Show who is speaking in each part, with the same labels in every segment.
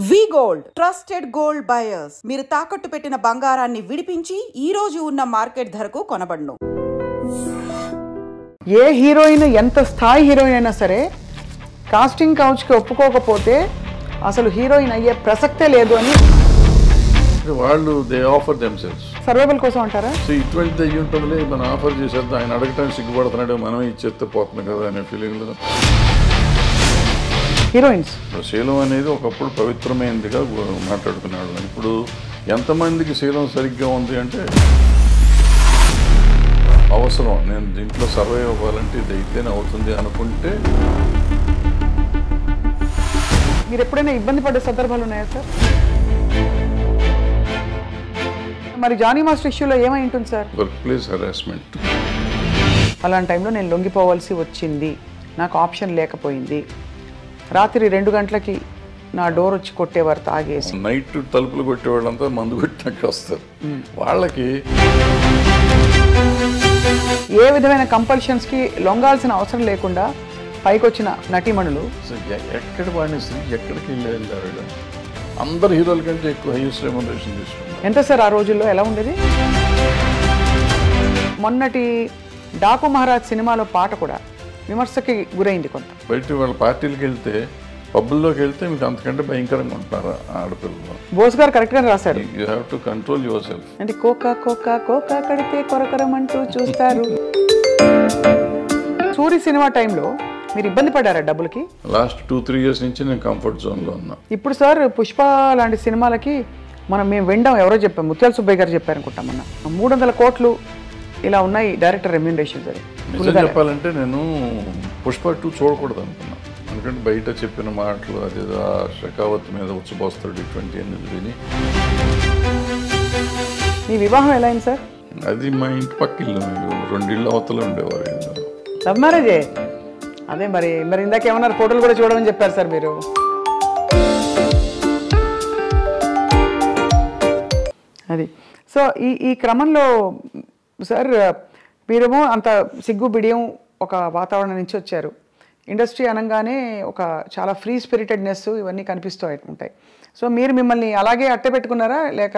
Speaker 1: వి gold trusted gold buyers. మీరు తాకట్టు పెట్టిన బంగారాన్ని విడిపించి ఈ రోజు ఉన్న మార్కెట్ ధరకు కొనబడును.
Speaker 2: ఏ హీరోయిన్ ఎంత స్థాయి హీరోయిన్ అయినా సరే కాస్టింగ్ కౌచ్కి ఒప్పుకోకపోతే అసలు హీరోయిన్ అయ్యే ప్రసక్తే లేదు అని
Speaker 3: వాళ్ళు దే ఆఫర్ దెమ్సెల్వ్స్
Speaker 2: సర్వైవల్ కోసం అంటారా?
Speaker 3: సో ఇటువంటి అయ్యి ఉంటుంది, మనం ఆఫర్ చేసేద్దాం, ఆయన అడగటానికి సిగ్గుపడుతున్నాడు, మనమే ఇచ్చేస్తే పోతుంది కదా అనే ఫీలింగ్లో
Speaker 2: హీరోయిన్స్.
Speaker 3: శీలం అనేది ఒకప్పుడు పవిత్రమైనదిగా మాట్లాడుకున్నాడు. ఇప్పుడు ఎంతమందికి శీలం సరిగ్గా ఉంది అంటే అవసరం, నేను దీంట్లో సర్వైవ్ అవ్వాలంటే ఇది అయితేనే అవుతుంది అనుకుంటే.
Speaker 2: మీరు ఎప్పుడైనా ఇబ్బంది పడే సందర్భాలు ఉన్నాయా సార్? మరి జానీ మాస్టర్ ఇష్యూలో ఏమై ఉంటుంది సార్?
Speaker 3: Work place harassment.
Speaker 2: అలాంటి టైంలో నేను లొంగిపోవాల్సి వచ్చింది, నాకు ఆప్షన్ లేకపోయింది. రాత్రి 2 గంటలకి నా డోర్ వచ్చి కొట్టేవారు తాగేసి.
Speaker 3: నైట్ తలుపులు కొట్టేవాళ్ళంతా మందు కొట్టినాక వస్తారు. వాళ్ళకి
Speaker 2: ఏ విధమైన కంపల్షన్స్కి లొంగాల్సిన అవసరం లేకుండా పైకి వచ్చిన నటీమణులు
Speaker 3: ఎక్కడ వాడిని ఎక్కడికి వెళ్ళారు. అందరు హీరోల కంటే ఎక్కువ హైయెస్ట్ రెమ్యునరేషన్ తీసుకున్నారు.
Speaker 2: ఎంత సార్ ఆ రోజుల్లో? ఎలా ఉండేది? మొన్నటి డాకు మహారాజ్ సినిమాలో పాట కూడా విమర్శకి గురైంది కొంత.
Speaker 3: బయట వాళ్ళ పార్టీలకు వెళ్తే, పబ్బుల్లోకి వెళ్తే మీకు అంతకంటే భయంకరంగా ఉంటారు ఆడపిల్లలు.
Speaker 2: బోస్ గారు కరెక్ట్గా రాశారు,
Speaker 3: you have to control your self.
Speaker 2: అంటే కోకా కోకా కోకా కడితే కొరకొరమంటూ చూస్తారు. సూరి సినిమా టైంలో మీరు ఇబ్బంది పడ్డారా డబ్బులకి?
Speaker 3: లాస్ట్ 2-3 years నుంచి నేను కంఫర్ట్ జోన్లో ఉన్నా.
Speaker 2: ఇప్పుడు సార్ పుష్ప లాంటి సినిమాలకి మేము వినడం ఎవరో చెప్పాం, ముత్యాల సుబ్బయ్య గారు చెప్పారు అనుకుంటాం. మొన్న 300 కోట్లు ఇలా ఉన్నాయి డైరెక్టర్ రెమ్యూనరేషన్. సరే
Speaker 3: నిజం చెప్పాలంటే నేను పుష్ప 2 చూడకూడదు అనుకున్నా. ఎందుకంటే బయట చెప్పిన మాటలు, అదేదో షెకావత్ మీద ఉచ్చబోస్తాడు ఇటువంటి అనేది విని.
Speaker 2: మీ వివాహం ఎలా అయింది సార్?
Speaker 3: అది మా ఇంటి పక్క ఇల్లు, 2 ఇళ్ళు అవతల ఉండేవారు.
Speaker 2: లవ్ మ్యారేజే? అదే మరి ఇందాక ఏమన్నారు, ఫోటోలు కూడా చూడమని చెప్పారు సార్ మీరు. అది సో ఈ క్రమంలో సార్ మీరేమో అంత సిగ్గు బిడియం ఒక వాతావరణం నుంచి వచ్చారు. ఇండస్ట్రీ అనగానే ఒక చాలా ఫ్రీ స్పిరిటెడ్నెస్ ఇవన్నీ కనిపిస్తూ ఉంటాయి. సో మీరు మిమ్మల్ని అలాగే అట్టే పెట్టుకున్నారా, లేక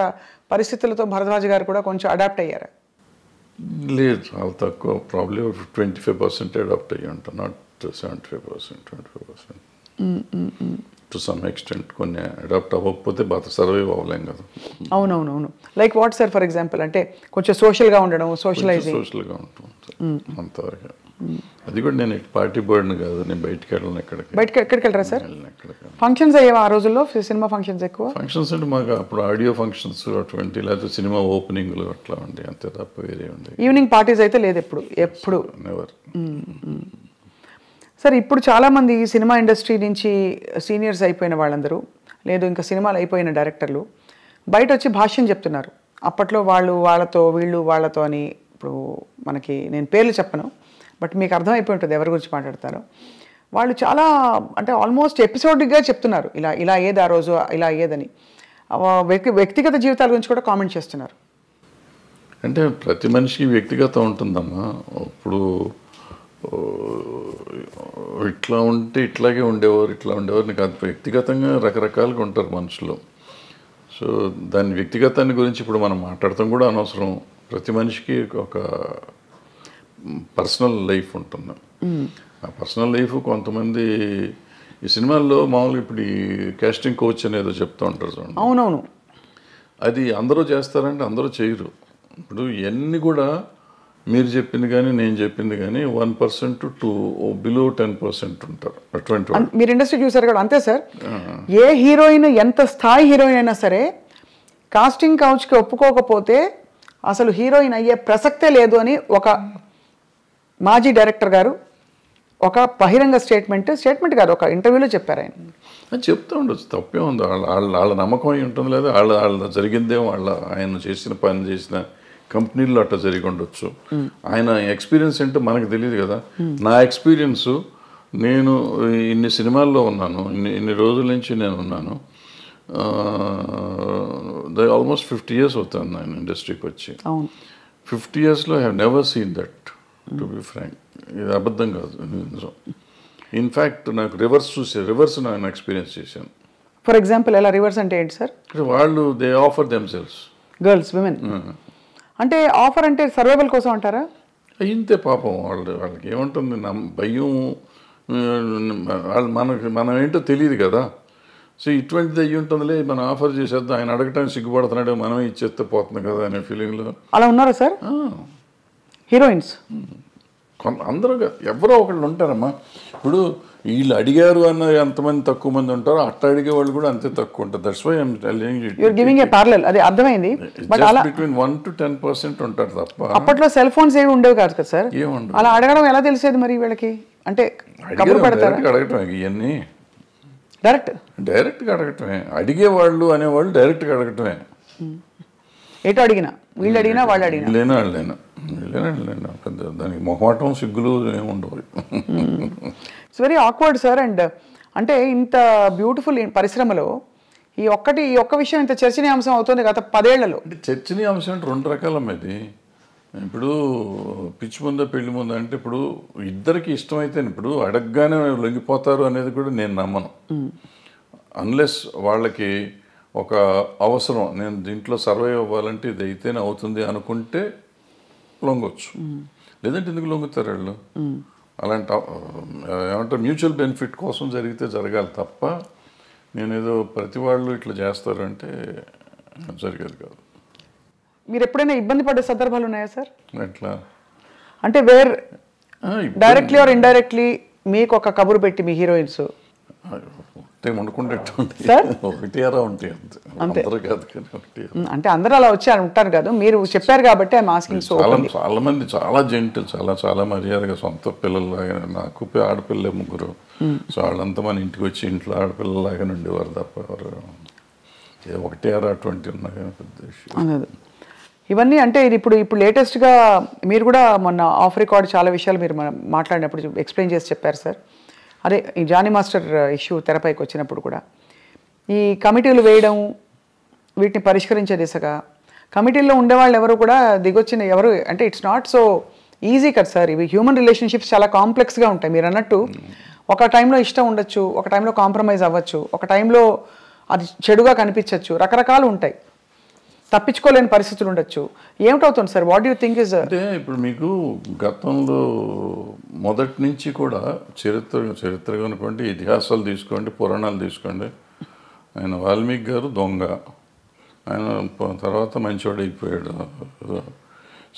Speaker 2: పరిస్థితులతో భరద్వాజ్ గారు కూడా కొంచెం అడాప్ట్ అయ్యారా?
Speaker 3: లేదు, చాలా తక్కువ. ప్రాబ్లీ 25% అడాప్ట్ అయ్యి ఉంటాను, నాట్ 75%, 25%. టు సమ్ ఎక్స్టెంట్ కొన్ని అడాప్ట్ అవ్వకపోతే బాగా సర్వైవ్ అవ్వలేం కదా.
Speaker 2: అవునవునవును. Like what sir? For example అంటే కొంచెం సోషల్గా ఉండడం, సోషల్గా
Speaker 3: ఉంటుంది అంతవరకు. అది కూడా నేను పార్టీ బర్డ్ని కాదు, నేను బయటకు వెళ్ళను.
Speaker 2: ఎక్కడికి వెళ్ళరా సార్? ఫంక్షన్స్ అయ్యేవా ఆ రోజుల్లో? సినిమా ఫంక్షన్స్ ఎక్కువ?
Speaker 3: ఫంక్షన్స్ అంటే మాకు అప్పుడు ఆడియో ఫంక్షన్స్ అటువంటి, లేకపోతే సినిమా ఓపెనింగ్లు అట్లా ఉండే, అంతే తప్ప వేరే ఉండే.
Speaker 2: ఈవినింగ్ పార్టీస్ అయితే లేదు ఎప్పుడు?
Speaker 3: నెవర్.
Speaker 2: సార్ ఇప్పుడు చాలామంది సినిమా ఇండస్ట్రీ నుంచి సీనియర్స్ అయిపోయిన వాళ్ళందరూ, లేదు ఇంకా సినిమాలు అయిపోయిన డైరెక్టర్లు బయట వచ్చి భాష్యం చెప్తున్నారు. అప్పట్లో వాళ్ళతో వీళ్ళు వాళ్ళతో అని. ఇప్పుడు మనకి నేను పేర్లు చెప్పను, బట్ మీకు అర్థమైపోయి ఉంటుంది ఎవరి గురించి మాట్లాడతారో. వాళ్ళు చాలా అంటే ఆల్మోస్ట్ ఎపిసోడ్గా చెప్తున్నారు, ఇలా అయ్యేది ఆ రోజు, ఇలా అయ్యేదని. వ్యక్తిగత జీవితాల గురించి కూడా కామెంట్ చేస్తున్నారు.
Speaker 3: అంటే ప్రతి మనిషికి వ్యక్తిగతం ఉంటుందమ్మా. ఇప్పుడు ఇట్లా ఉంటే ఇట్లాగే ఉండేవారు, ఇట్లా ఉండేవారు నీకు అది వ్యక్తిగతంగా రకరకాలుగా ఉంటారు మనుషులు. సో దాని వ్యక్తిగతాన్ని గురించి ఇప్పుడు మనం మాట్లాడటం కూడా అనవసరం. ప్రతి మనిషికి ఒక పర్సనల్ లైఫ్ ఉంటుంది. ఆ పర్సనల్ లైఫ్ కొంతమంది ఈ సినిమాల్లో మామూలుగా ఇప్పుడు ఈ కాస్టింగ్ కోచ్ అనేదో చెప్తూ ఉంటారు చూడండి.
Speaker 2: అవునవును.
Speaker 3: అది అందరూ చేస్తారంటే అందరూ చేయరు. ఇప్పుడు ఇవన్నీ కూడా మీరు చెప్పింది కానీ నేను చెప్పింది కానీ 1% to below 10% ఉంటారు అటువంటి.
Speaker 2: మీరు ఇండస్ట్రీ చూసారు కదా, అంతే సార్. ఏ హీరోయిన్ ఎంత స్థాయి హీరోయిన్ అయినా సరే కాస్టింగ్ కౌచ్కి ఒప్పుకోకపోతే అసలు హీరోయిన్ అయ్యే ప్రసక్తే లేదు అని ఒక మాజీ డైరెక్టర్ గారు ఒక బహిరంగ స్టేట్మెంట్ కాదు, ఒక ఇంటర్వ్యూలో చెప్పారు. ఆయన
Speaker 3: చెప్తూ ఉండొచ్చు, తప్పే ఉంది. వాళ్ళ నమ్మకం అయి ఉంటుంది, లేదా వాళ్ళ జరిగిందేమో, ఆయన చేసిన పని చేసిన కంపెనీల్లో అట్లా జరిగి ఉండొచ్చు. ఆయన ఎక్స్పీరియన్స్ ఏంటో మనకు తెలియదు కదా. నా ఎక్స్పీరియన్సు, నేను ఇన్ని సినిమాల్లో ఉన్నాను, ఇన్ని రోజుల నుంచి నేను ఉన్నాను. ఆల్మోస్ట్ 50 years అవుతాను నేను ఇండస్ట్రీకి వచ్చి. 50 yearsలో I have never seen that, to be frank. ఇది అబద్ధం కాదు, నిజం. ఇన్ఫ్యాక్ట్ నాకు రివర్స్ నేను ఎక్స్పీరియన్స్ చేశాను.
Speaker 2: ఫర్ ఎగ్జాంపుల్ ఎలా రివర్స్ అంటే ఏంటి సార్?
Speaker 3: వాళ్ళు they offer themselves,
Speaker 2: girls women అంటే ఆఫర్ అంటే సర్వైవల్ కోసం అంటారా?
Speaker 3: ఇంతే పాపం వాళ్ళకి ఏముంటుంది భయం, మనం ఏంటో తెలియదు కదా. సో ఇటువంటిది అయ్యి ఉంటుందిలే, మనం ఆఫర్ చేసేద్దాం, ఆయన అడగటానికి సిగ్గుపడుతున్నాడు, మనమే ఇచ్చేస్తే పోతుంది కదా అనే ఫీలింగ్లో.
Speaker 2: అలా ఉన్నారా సార్ హీరోయిన్స్?
Speaker 3: అందరూ ఎవరో ఒకళ్ళు ఉంటారమ్మా. ఇప్పుడు వీళ్ళు అడిగారు అన్న ఎంతమంది తక్కువ మంది ఉంటారో అట్లా అడిగే వాళ్ళు కూడా అంతే తక్కువ ఉంటారు. That's why I am telling you,
Speaker 2: you are giving a parallel. అది అర్థమైంది. బట్ అలా
Speaker 3: బిట్వీన్ 1 to 10% ఉంటారు తప్ప.
Speaker 2: అప్పట్లో సెల్ ఫోన్స్ ఏవి ఉండేవి కాదు కదా సార్.
Speaker 3: ఏముండవు.
Speaker 2: అలా అడగడం ఎలా తెలిసేది మరి వీళ్ళకి? అంటే కబురు పెడతారా?
Speaker 3: అడగటమే ఇవన్నీ,
Speaker 2: డైరెక్ట్గా
Speaker 3: అడగటమే. అడిగేవాళ్ళు అనేవాళ్ళు డైరెక్ట్గా అడగటమే.
Speaker 2: ఎటు అడిగినా, వీళ్ళు అడిగినా వాళ్ళు అడిగినా,
Speaker 3: వాళ్ళైనా పెద్ద దానికి మొహమాటం సిగ్గులు ఏముండవు.
Speaker 2: It's very awkward sir. And అంటే ఇంత బ్యూటిఫుల్ పరిశ్రమలో ఈ ఒక్క విషయం ఇంత చర్చనీయాంశం అవుతుంది గత 10 ఏళ్లలో.
Speaker 3: అంటే చర్చనీయాంశం అంటే 2 రకాలమ్మది. ఇప్పుడు పిచ్చి ముందా పెళ్లి ముందా అంటే ఇప్పుడు ఇద్దరికి ఇష్టమైతే ఇప్పుడు అడగగానే లొంగిపోతారు అనేది కూడా నేను నమ్మను. అన్లెస్ వాళ్ళకి ఒక అవసరం, నేను దీంట్లో సర్వైవ్ అవ్వాలంటే ఇది అయితేనే అవుతుంది అనుకుంటే లొంగొచ్చు. లేదంటే ఎందుకు లొంగుతారు వాళ్ళు? అలాంటి ఏమంటారు మ్యూచువల్ బెనిఫిట్ కోసం జరిగితే జరగాలి తప్ప నేనేదో ప్రతి వాళ్ళు ఇట్లా చేస్తారంటే జరిగేది కాదు.
Speaker 2: మీరు ఎప్పుడైనా ఇబ్బంది పడే సందర్భాలు ఉన్నాయా సార్?
Speaker 3: ఎట్లా
Speaker 2: అంటే వేర్ డైరెక్ట్లీ ఆర్ ఇండైరెక్ట్లీ మీకు ఒక కబురు పెట్టి మీ హీరోయిన్స్
Speaker 3: వండుకుంటే ఒకటి అరా ఉంటాయి
Speaker 2: అంతే
Speaker 3: కాదు.
Speaker 2: అంటే అందరూ అలా వచ్చి ఉంటారు కదా, మీరు చెప్పారు కాబట్టి ఐఎమ్ ఆస్కింగ్. సో
Speaker 3: చాలా మంది చాలా జెంటిల్, చాలా మర్యాదగా సొంత పిల్లల్లాగా. నాకు ఆడపిల్లలే 3. సో వాళ్ళంతా మన ఇంటికి వచ్చి ఇంట్లో ఆడపిల్లలాగానే ఉండేవారు తప్ప ఎవరు ఒకటి అరా 20 ఉన్నా కానీ పెద్ద విషయం.
Speaker 2: ఇవన్నీ అంటే ఇది ఇప్పుడు లేటెస్ట్గా మీరు కూడా మొన్న ఆఫ్ రికార్డ్ చాలా విషయాలు మీరు మాట్లాడినప్పుడు ఎక్స్ప్లెయిన్ చేసి చెప్పారు సార్. అదే ఈ జానీ మాస్టర్ ఇష్యూ తెరపైకి వచ్చినప్పుడు కూడా ఈ కమిటీలు వేయడం, వీటిని పరిష్కరించే దిశగా కమిటీల్లో ఉండేవాళ్ళు ఎవరు కూడా దిగొచ్చిన ఎవరు అంటే ఇట్స్ నాట్ సో ఈజీ కదా సార్. ఇవి హ్యూమన్ రిలేషన్షిప్స్ చాలా కాంప్లెక్స్గా ఉంటాయి. మీరు అన్నట్టు ఒక టైంలో ఇష్టం ఉండొచ్చు, ఒక టైంలో కాంప్రమైజ్ అవ్వచ్చు, ఒక టైంలో అది చెడుగా కనిపించవచ్చు, రకరకాలు ఉంటాయి, తప్పించుకోలేని పరిస్థితులు ఉండొచ్చు. ఏమిటవుతుంది sir? What you think is?
Speaker 3: అంటే ఇప్పుడు మీకు గతంలో మొదటి నుంచి కూడా చరిత్ర అనుకోండి, ఇతిహాసాలు తీసుకోండి, పురాణాలు తీసుకోండి. ఆయన వాల్మీకి గారు దొంగ, ఆయన తర్వాత మంచివాడు అయిపోయాడు.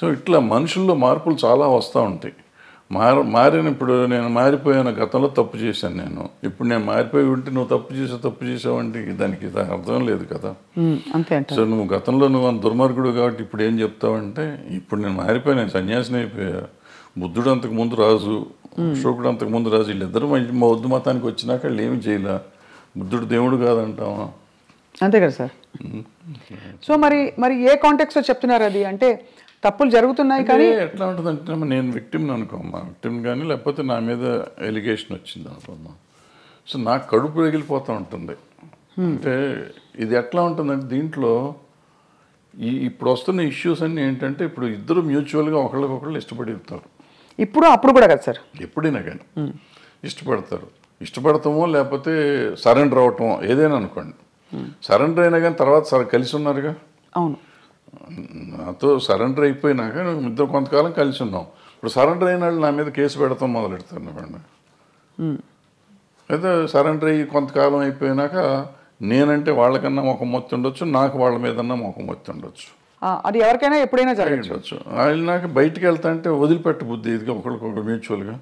Speaker 3: సో ఇట్లా మనుషుల్లో మార్పులు చాలా వస్తూ ఉంటాయి. మారిన ఇప్పుడు నేను మారిపోయాను, గతంలో తప్పు చేశాను నేను, ఇప్పుడు నేను మారిపోయి ఉంటే నువ్వు తప్పు చేసావంటే దానికి అర్థం లేదు కదా. సో నువ్వు గతంలో నువ్వు దుర్మార్గుడు కాబట్టి ఇప్పుడు ఏం చెప్తావంటే ఇప్పుడు నేను మారిపోయాను, నేను సన్యాసిని అయిపోయా. బుద్ధుడు అంతకు ముందు రాజు, అశోకుడు అంతకు ముందు రాజు, వీళ్ళిద్దరూ బౌద్ధ మతానికి వచ్చినాక వాళ్ళు ఏమి చేయలే. బుద్ధుడు దేవుడు కాదంటావా?
Speaker 2: అంతే కదా సార్. సో మరి ఏ కాంటెక్స్లో చెప్తున్నారు అది? అంటే తప్పులు జరుగుతున్నాయి కానీ
Speaker 3: ఎట్లా ఉంటుందంటే నేను విక్టిమ్ని అనుకోమ్మా, విక్టిమ్ కానీ లేకపోతే నా మీద ఎలిగేషన్ వచ్చింది అనుకోమ్మా. సో నాకు కడుపు రగిలిపోతూ ఉంటుంది. అంటే ఇది ఎట్లా ఉంటుందంటే దీంట్లో ఇప్పుడు వస్తున్న ఇష్యూస్ అన్నీ ఏంటంటే ఇప్పుడు ఇద్దరు మ్యూచువల్గా ఒకళ్ళకొకళ్ళు ఇష్టపడతారు.
Speaker 2: అప్పుడు కూడా కదా సార్,
Speaker 3: ఎప్పుడైనా కానీ ఇష్టపడతామో లేకపోతే సరెండర్ అవటమో ఏదైనా అనుకోండి. సరెండర్ అయినా కానీ తర్వాత కలిసి ఉన్నారుగా.
Speaker 2: అవును,
Speaker 3: నాతో సరెండర్ అయిపోయినాక ఇద్దరు కొంతకాలం కలిసి ఉన్నాం. ఇప్పుడు సరెండర్ అయిన వాళ్ళు నా మీద కేసు పెడతాం మొదలెడతారు అనుకోండి. అయితే సరెండర్ అయ్యి కొంతకాలం అయిపోయినాక నేనంటే వాళ్ళకన్నా మొఖం మొత్తి ఉండొచ్చు, నాకు వాళ్ళ మీదన్నా మొఖం మొత్తి ఉండొచ్చు.
Speaker 2: అది ఎవరికైనా ఎప్పుడైనా జరగచ్చు.
Speaker 3: వాళ్ళు నాకు బయటికి వెళ్తా అంటే వదిలిపెట్ట బుద్ధి ఇదిగా ఒకరికొకరు మ్యూచువల్గా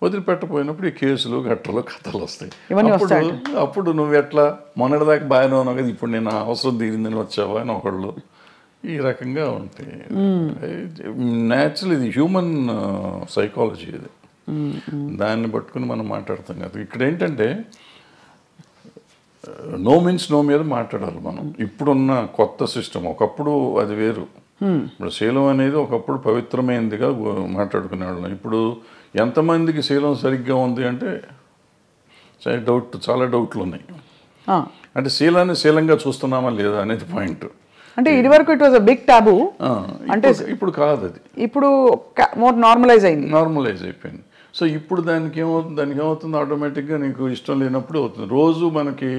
Speaker 3: వదిలిపెట్టపోయినప్పుడు ఈ కేసులు గట్టలు కథలు వస్తాయి. అప్పుడు నువ్వు ఎట్లా మొన్నటిదాకా బాగానే ఉన్నావు కదా, ఇప్పుడు నేను అవసరం తీరిందని వచ్చావా అని ఒకళ్ళు ఈ రకంగా ఉంటాయి. న్యాచురల్ ఇది హ్యూమన్ సైకాలజీ, ఇది దాన్ని పట్టుకుని మనం మాట్లాడతాం కదా. ఇక్కడ ఏంటంటే నో మీన్స్ నో మీద మాట్లాడాలి మనం. ఇప్పుడున్న కొత్త సిస్టమ్, ఒకప్పుడు అది వేరు. ఇప్పుడు శీలం అనేది ఒకప్పుడు పవిత్రమైనదిగా మాట్లాడుకునేవాళ్ళం. ఇప్పుడు ఎంతమందికి శీలం సరిగ్గా ఉంది అంటే చాలా డౌట్లు ఉన్నాయి. అంటే శీలాన్ని శీలంగా చూస్తున్నామా లేదా అనేది పాయింట్.
Speaker 2: అంటే ఇదివరకు it was a big taboo, అంటే
Speaker 3: ఇప్పుడు కాదు, అది
Speaker 2: ఇప్పుడు మోర్ నార్మలైజ్
Speaker 3: అయిపోయింది. సో ఇప్పుడు దానికి ఏమవుతుంది ఆటోమేటిక్గా నీకు ఇష్టం లేనప్పుడు అవుతుంది. రోజు మనకి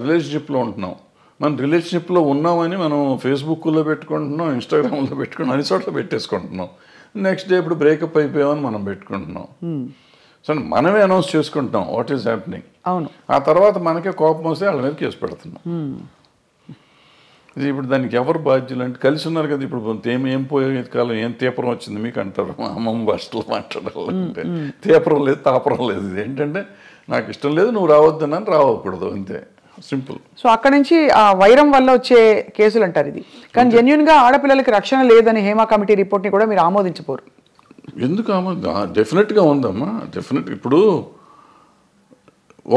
Speaker 3: రిలేషన్షిప్లో ఉంటున్నాం. మనం రిలేషన్షిప్లో ఉన్నామని మనం ఫేస్బుక్లో పెట్టుకుంటున్నాం, ఇన్స్టాగ్రామ్లో పెట్టుకుంటున్నాం, అన్ని చోట్ల పెట్టేసుకుంటున్నాం. నెక్స్ట్ డే ఇప్పుడు బ్రేకప్ అయిపోయామని మనం పెట్టుకుంటున్నాం. సో మనమే అనౌన్స్ చేసుకుంటున్నాం వాట్ ఈస్ హ్యాపెనింగ్.
Speaker 2: అవును.
Speaker 3: ఆ తర్వాత మనకే కోపం వస్తే వాళ్ళ మీద కేసు పెడుతున్నాం. ఇది ఇప్పుడు దానికి ఎవరు బాధ్యులు అంటే కలిసి ఉన్నారు కదా. ఇప్పుడు ఏం పోయే కాలం ఏం తీపరం వచ్చింది మీకు అంటారు అమ్మమ్మ భాషలో మాట్లాడాలంటే. తీపరం లేదు, తాపరం లేదు. ఇది ఏంటంటే నాకు ఇష్టం లేదు, నువ్వు రావద్దనని రావకూడదు, అంతే, సింపుల్.
Speaker 2: సో అక్కడ నుంచి ఆ వైరం వల్ల వచ్చే కేసులు అంటారు ఇది. కానీ జెన్యున్గా ఆడపిల్లలకి రక్షణ లేదని హేమా కమిటీ రిపోర్ట్ని కూడా మీరు ఆమోదించపోరు.
Speaker 3: ఎందుకు డెఫినెట్గా ఉందమ్మా, డెఫినెట్. ఇప్పుడు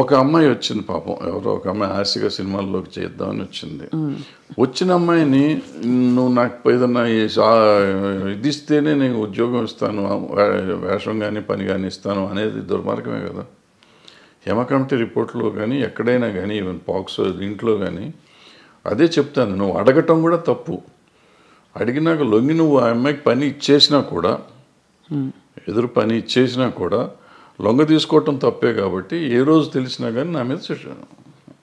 Speaker 3: ఒక అమ్మాయి వచ్చింది పాపం, ఎవరో ఒక అమ్మాయి ఆశగా సినిమాల్లోకి చేద్దామని వచ్చింది. వచ్చిన అమ్మాయిని నువ్వు నాకు ఏదన్నా ఇది ఇస్తేనే నేను ఉద్యోగం ఇస్తాను, వేషం కానీ పని కానీ ఇస్తాను అనేది దుర్మార్గమే కదా. హేమ కమిటీ రిపోర్ట్లో కానీ ఎక్కడైనా కానీ ఈవెన్ పాక్స్ దీంట్లో కానీ అదే చెప్తాను. నువ్వు అడగటం కూడా తప్పు. అడిగినాక లొంగి నువ్వు ఆ అమ్మాయికి పని ఇచ్చేసినా కూడా, ఎదురు పని ఇచ్చేసినా కూడా లొంగ తీసుకోవటం తప్పే. కాబట్టి ఏ రోజు తెలిసినా కానీ నా మీద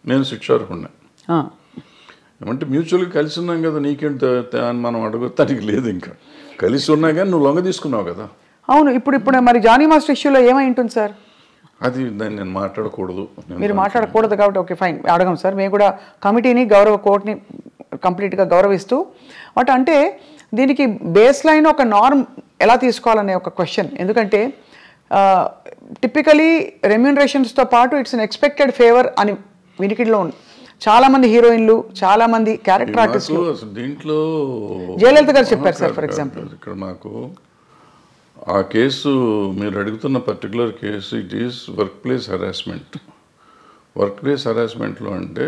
Speaker 3: నేను శిక్షార్హుడిని. ఏమంటే మ్యూచువల్గా కలిసి ఉన్నాం కదా, నీకేంటి అని మనం అడగటానికి లేదు. ఇంకా కలిసి ఉన్నా కానీ నువ్వు లొంగ తీసుకున్నావు కదా.
Speaker 2: అవును. ఇప్పుడు మరి జానీ మాస్టర్ ఇష్యూలో ఏమై ఉంటుంది సార్?
Speaker 3: అది దాన్ని నేను మాట్లాడకూడదు.
Speaker 2: మీరు మాట్లాడకూడదు కాబట్టి ఓకే ఫైన్, అడగం సార్. మేము కూడా కమిటీని కోర్టుని కంప్లీట్గా గౌరవిస్తూ అంటే దీనికి బేస్ లైన్ ఒక నార్మ్ ఎలా తీసుకోవాలనే ఒక క్వశ్చన్. ఎందుకంటే టిపికలీ రెమ్యూనరేషన్స్తో పాటు ఇట్స్ అన్ ఎక్స్పెక్టెడ్ ఫేవర్ అని వినికిడిలో ఉంది. చాలామంది హీరోయిన్లు, చాలామంది క్యారెక్టర్ ఆర్టిస్టులు
Speaker 3: దీంట్లో
Speaker 2: జయలలిత గారు చెప్పారు సార్. ఫర్ ఎగ్జాంపుల్
Speaker 3: ఇక్కడ నాకు ఆ కేసు మీరు అడుగుతున్న particular case it is work place harassment. Work place హెరాస్మెంట్లో అంటే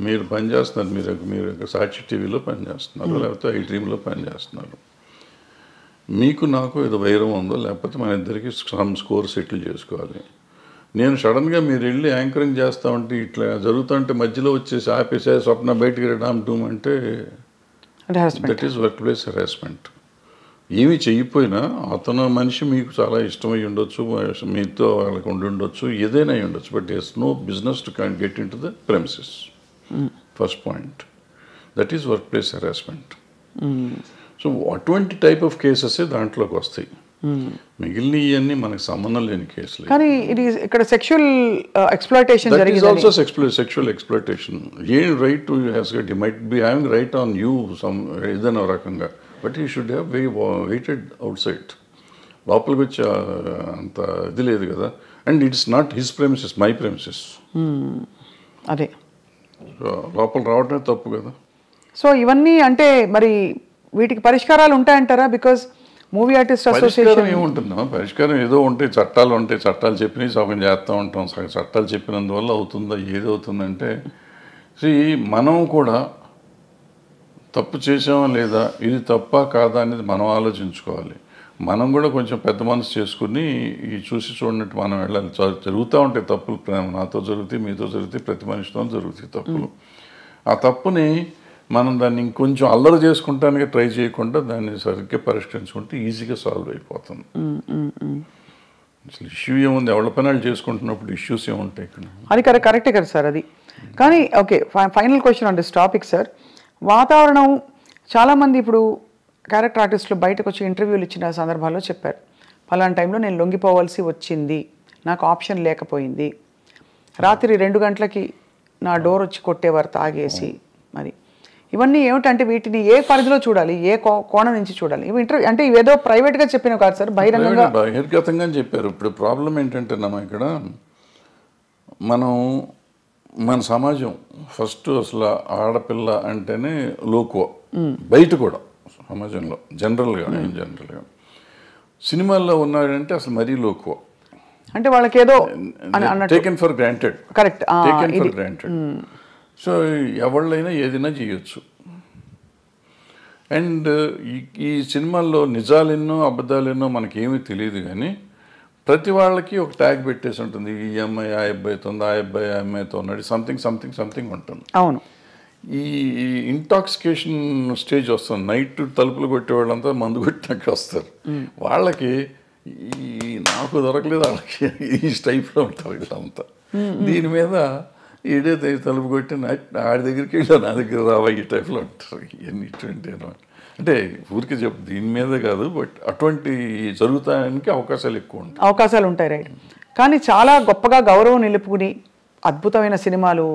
Speaker 3: మీరు పనిచేస్తున్నారు, మీరు సాక్షి టీవీలో పనిచేస్తున్నారు, లేకపోతే ఐ డ్రీమ్లో పనిచేస్తున్నారు. మీకు నాకు ఏదో వైరం ఉందో, లేకపోతే మన ఇద్దరికి సమ్ స్కోర్ సెటిల్ చేసుకోవాలి. నేను సడన్గా మీరు వెళ్ళి యాంకరింగ్ చేస్తా ఉంటే ఇట్లా జరుగుతుంటే మధ్యలో వచ్చేసి ఆపేసే స్వప్న బయటికి రామ్ టూమ్ అంటే that is work place harassment. ఏమీ చెయ్యిపోయినా అతను మనిషి మీకు చాలా ఇష్టమై ఉండొచ్చు, మీతో వాళ్ళకి ఉండొచ్చు, ఏదైనా అయి ఉండొచ్చు, but it's no business to can get into the premises. First point, that is work place harassment. So అటువంటి టైప్ ఆఫ్ కేసెస్ దాంట్లోకి వస్తాయి. మిగిలిన ఇవన్నీ మనకు సంబంధం లేని కేసులు.
Speaker 2: కానీ ఇది ఇక్కడ సెక్షువల్ ఎక్స్‌ప్లాయిటేషన్ జరిగింది.
Speaker 3: That is also sexual exploitation. ఏం right to has got, you might be having right on you some ఏదైనా రకంగా, but you should have waited outside. లోపలికి వచ్చి అంత ఇది లేదు కదా. And it's not his premises, my premises.
Speaker 2: అదే
Speaker 3: లోపల రావడమే తప్పు కదా.
Speaker 2: సో ఇవన్నీ అంటే మరి వీటికి పరిష్కారాలు ఉంటాయంటారా? బికాజ్ మూవీ ఆర్టిస్ట్ అసోసియేషన్
Speaker 3: ఏముంటుందా పరిష్కారం? ఏదో ఉంటాయి, చట్టాలు ఉంటాయి, చట్టాలు చెప్పినవి సగం చేస్తూ ఉంటాం. చట్టాలు చెప్పినందువల్ల అవుతుందా? ఏది అవుతుందంటే మనం కూడా తప్పు చేసామా లేదా, ఇది తప్ప కాదా అనేది మనం ఆలోచించుకోవాలి. మనం కూడా కొంచెం పెద్ద మనసు చేసుకుని ఈ చూసి చూడనట్టు మనం వెళ్ళాలి. జరుగుతూ ఉంటాయి తప్పులు, నాతో జరుగుతాయి, మీతో జరుగుతాయి, ప్రతి మనిషితో జరుగుతాయి తప్పులు. ఆ తప్పుని మనం దాన్ని ఇంకొంచెం అల్లరి చేసుకుంటానికి ట్రై చేయకుండా దాన్ని సరిగ్గా పరిష్కరించుకుంటే ఈజీగా సాల్వ్ అయిపోతుంది. అసలు ఇష్యూ ఏముంది, ఎవరి పనులు చేసుకుంటున్నప్పుడు ఇష్యూస్ ఏముంటాయి ఇక్కడ?
Speaker 2: అది కరెక్టే కదా సార్ అది. కానీ okay, final question on this topic sir. వాతావరణం చాలామంది ఇప్పుడు క్యారెక్టర్ ఆర్టిస్టులు బయటకు వచ్చి ఇంటర్వ్యూలు ఇచ్చిన సందర్భాల్లో చెప్పారు, పలానా టైంలో నేను లొంగిపోవాల్సి వచ్చింది, నాకు ఆప్షన్ లేకపోయింది, రాత్రి 2 గంటలకి నా డోర్ వచ్చి కొట్టేవారు తాగేసి. మరి ఇవన్నీ ఏమిటంటే వీటిని ఏ పరిధిలో చూడాలి, ఏ కోణం నుంచి చూడాలి? ఇవి ఇంటర్వ్యూ అంటే ఇవేదో ప్రైవేట్గా చెప్పినవి కాదు సార్,
Speaker 3: బహిర్గతంగా చెప్పారు. ఇప్పుడు ప్రాబ్లం ఏంటంటే ఇక్కడ మన సమాజం ఫస్ట్ అసలు ఆడపిల్ల అంటేనే లోకువ, బయట కూడా సమాజంలో జనరల్గా సినిమాల్లో ఉన్నాడంటే అసలు మరీ లోకువ,
Speaker 2: అంటే వాళ్ళకి ఏదో
Speaker 3: taken for granted.
Speaker 2: Correct,
Speaker 3: taken for granted. So ఎవళ్ళైనా ఏదైనా చేయొచ్చు. అండ్ ఈ సినిమాల్లో నిజాలెన్నో అబద్ధాలెన్నో మనకేమీ తెలియదు, కానీ ప్రతి వాళ్ళకి ఒక ట్యాగ్ పెట్టేసి ఉంటుంది. ఈ అమ్మాయి ఆ అబ్బాయితో ఉంది, ఆ అబ్బాయి ఆ అమ్మాయితో ఉన్నాడు, సంథింగ్ ఉంటుంది.
Speaker 2: అవును.
Speaker 3: ఈ ఇంటాక్సికేషన్ స్టేజ్ వస్తుంది. నైట్ తలుపులు కొట్టే వాళ్ళంతా మందు కొట్టినాక వస్తారు. వాళ్ళకి నాకు దొరకలేదు, వాళ్ళకి ఈ టైప్లో ఉంటారు వీళ్ళంతా. దీని మీద ఈడే తలుపు కొట్టి ఆడి దగ్గరికి వెళ్ళాను, నా దగ్గర రావా ఈ టైప్లో అంటారు. ఇవన్నీ ఇటువంటి అంటే ఊరికి చెప్పు దీని మీదే కాదు, బట్ అటువంటి జరుగుతానికి అవకాశాలు ఎక్కువ ఉంటాయి.
Speaker 2: అవకాశాలు ఉంటాయి, రైట్. కానీ చాలా గొప్పగా గౌరవం నిలుపుకుని అద్భుతమైన సినిమాలు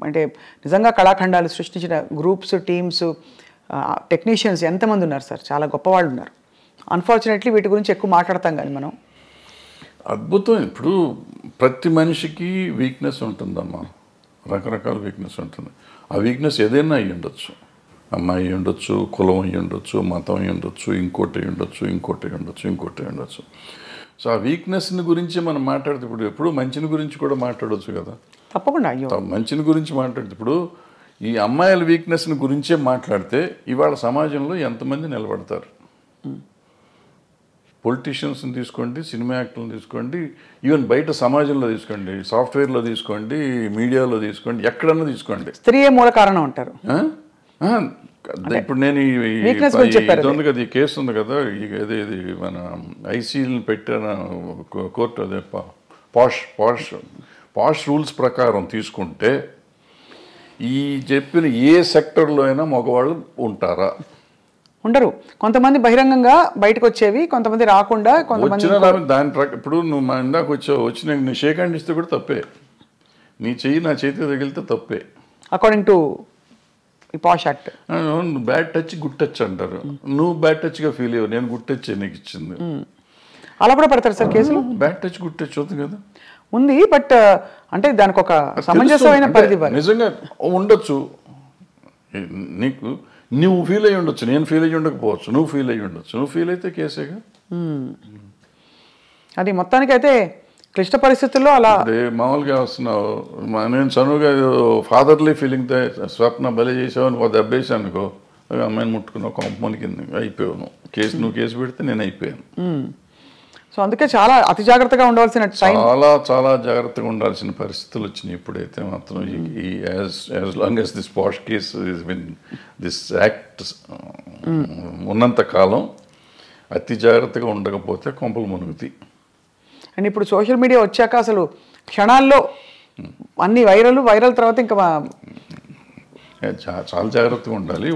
Speaker 2: అంటే నిజంగా కళాఖండాలు సృష్టించిన గ్రూప్స్, టీమ్స్, టెక్నీషియన్స్ ఎంతమంది ఉన్నారు సార్, చాలా గొప్పవాళ్ళు ఉన్నారు. అన్ఫార్చునేట్లీ వీటి గురించి ఎక్కువ మాట్లాడతాం కానీ మనం.
Speaker 3: అద్భుతం. ఇప్పుడు ప్రతి మనిషికి వీక్నెస్ ఉంటుందమ్మా, రకరకాల వీక్నెస్ ఉంటుంది. ఆ వీక్నెస్ ఏదైనా అయ్యి ఉండొచ్చు, అమ్మాయి అయ్యి ఉండొచ్చు, కులం అయ్యి ఉండొచ్చు, మతం అయ్యి ఉండొచ్చు, ఇంకోటి అయ్యి ఉండొచ్చు, ఇంకోటి అయ్యి ఉండొచ్చు, ఇంకోటి అయ్యి ఉండొచ్చు. సో ఆ వీక్నెస్ని గురించి మనం మాట్లాడితే ఇప్పుడు ఎప్పుడు మంచిని గురించి కూడా మాట్లాడవచ్చు కదా.
Speaker 2: తప్పకుండా. అయ్యో,
Speaker 3: మంచిని గురించి మాట్లాడితే ఇప్పుడు ఈ అమ్మాయిల వీక్నెస్ని గురించే మాట్లాడితే ఇవాళ సమాజంలో ఎంతమంది నిలబడతారు? పొలిటీషియన్స్ని తీసుకోండి, సినిమా యాక్టర్లను తీసుకోండి, ఈవెన్ బయట సమాజంలో తీసుకోండి, సాఫ్ట్వేర్లో తీసుకోండి, మీడియాలో తీసుకోండి, ఎక్కడన్నా తీసుకోండి,
Speaker 2: స్త్రీయే మూల కారణం అంటారు.
Speaker 3: ఇప్పుడు నేను ఇది ఉంది కదా, ఈ కేసు ఉంది కదా, ఇది మన ఐసీని పెట్టిన కోర్టు, అదే పాష్ రూల్స్ ప్రకారం తీసుకుంటే ఈ చెప్పిన ఏ సెక్టర్లో అయినా మగవాళ్ళు ఉంటారా?
Speaker 2: ఉండరు. కొంతమంది బహిరంగంగా బయటకు వచ్చేవి, కొంతమంది రాకుండా, కొంతమంది
Speaker 3: దాని ఇప్పుడు నువ్వు మా ఇందాక వచ్చి నేను షేక్ హ్యాండ్ ఇస్తే కూడా తప్పే, నీ చెయ్యి నా చేతికి తగిలితే తప్పే
Speaker 2: according to posh act.
Speaker 3: Bad touch good touch అంటారు. నువ్వు బ్యాడ్ టచ్గా ఫీల్ అయ్యావు, నేను గుడ్ టచ్ నీకు ఇచ్చింది.
Speaker 2: అలా కూడా పడతారు సార్ కేసులు?
Speaker 3: బ్యాడ్ టచ్ గుడ్ టచ్ అవుతుంది కదా,
Speaker 2: ఉంది. బట్ అంటే దానికి ఒక సమంజసమైన పరిధి
Speaker 3: నిజంగా ఉండొచ్చు. నీకు నువ్వు ఫీల్ అయ్యి ఉండొచ్చు, నేను ఫీల్ అయ్యి ఉండకపోవచ్చు, నువ్వు ఫీల్ అయ్యి ఉండొచ్చు. నువ్వు ఫీల్ అయితే కేసేగా.
Speaker 2: అది మొత్తానికైతే క్లిష్ట పరిస్థితుల్లో అలా
Speaker 3: మామూలుగా వస్తున్నావు. నేను చనువుగా ఫాదర్లీ ఫీలింగ్తో స్వప్న బలి చేసావు, దెబ్బేసాను అనుకో, అమ్మాయిని ముట్టుకున్నావు, కొంపమని కింద అయిపోయావు. నువ్వు కేసు పెడితే నేను అయిపోయాను.
Speaker 2: సో అందుకే చాలా అతి జాగ్రత్తగా ఉండవలసిన
Speaker 3: చాలా జాగ్రత్తగా ఉండాల్సిన పరిస్థితులు వచ్చినాయి. ఇప్పుడైతే మాత్రం as long as this posh case this act ఉన్నంత కాలం అతి జాగ్రత్తగా ఉండకపోతే కొంపలు మునుగుతాయి.
Speaker 2: అండ్ ఇప్పుడు సోషల్ మీడియా వచ్చాక అసలు క్షణాల్లో అన్ని వైరల్ తర్వాత ఇంకా
Speaker 3: చాలా జాగ్రత్తగా ఉండాలి.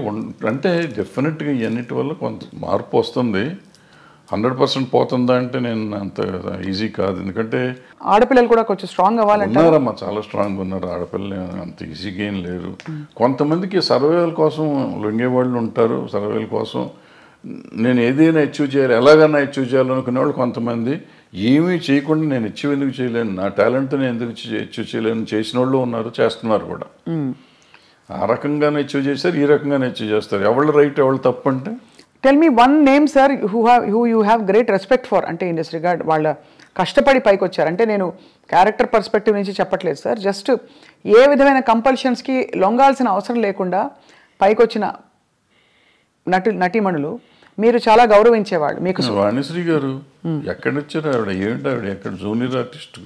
Speaker 3: అంటే డెఫినెట్గా ఇవన్నిటి వల్ల కొంత మార్పు వస్తుంది. 100% పోతుందా అంటే నేను అంత ఈజీ కాదు. ఎందుకంటే
Speaker 2: ఆడపిల్లలు కూడా కొంచెం స్ట్రాంగ్ అవ్వాలంటే
Speaker 3: ఉన్నారమ్మా, చాలా స్ట్రాంగ్గా ఉన్నారు. ఆడపిల్లలు అంత ఈజీగా ఏం లేరు. కొంతమందికి సర్వేల కోసం లొంగేవాళ్ళు ఉంటారు. సర్వేల కోసం నేను ఏదైనా అచీవ్ చేయాలి, ఎలాగైనా అచీవ్ చేయాలనుకునే వాళ్ళు కొంతమంది, ఏమీ చేయకుండా నేను అచీవ్ ఎందుకు చేయలేను, నా టాలెంట్తో నేను ఎందుకు అచీవ్ చేయలేను చేసిన వాళ్ళు ఉన్నారు, చేస్తున్నారు కూడా. ఆ రకంగానే అచీవ్ చేస్తారు, ఈ రకంగానే అచీవ్ చేస్తారు. ఎవళ్ళు రైట్ ఎవళ్ళు తప్పు అంటే
Speaker 2: tell me one name sir who you have great respect for, అంటే ఇన్ దిస్ రిగార్డ్ వాళ్ళ కష్టపడి పైకి వచ్చారు. అంటే నేను క్యారెక్టర్ పర్స్పెక్టివ్ నుంచి చెప్పట్లేదు సార్, జస్ట్ ఏ విధమైన కంపల్షన్స్కి లొంగాల్సిన అవసరం లేకుండా పైకి వచ్చిన నటీమణులు మీరు చాలా గౌరవించేవాళ్ళు. మీకు
Speaker 3: వాణిశ్రీ గారు ఎక్కడొచ్చారు? ఆవిడ ఏంటి, ఆవిడ ఎక్కడ జూనియర్ ఆర్టిస్ట్,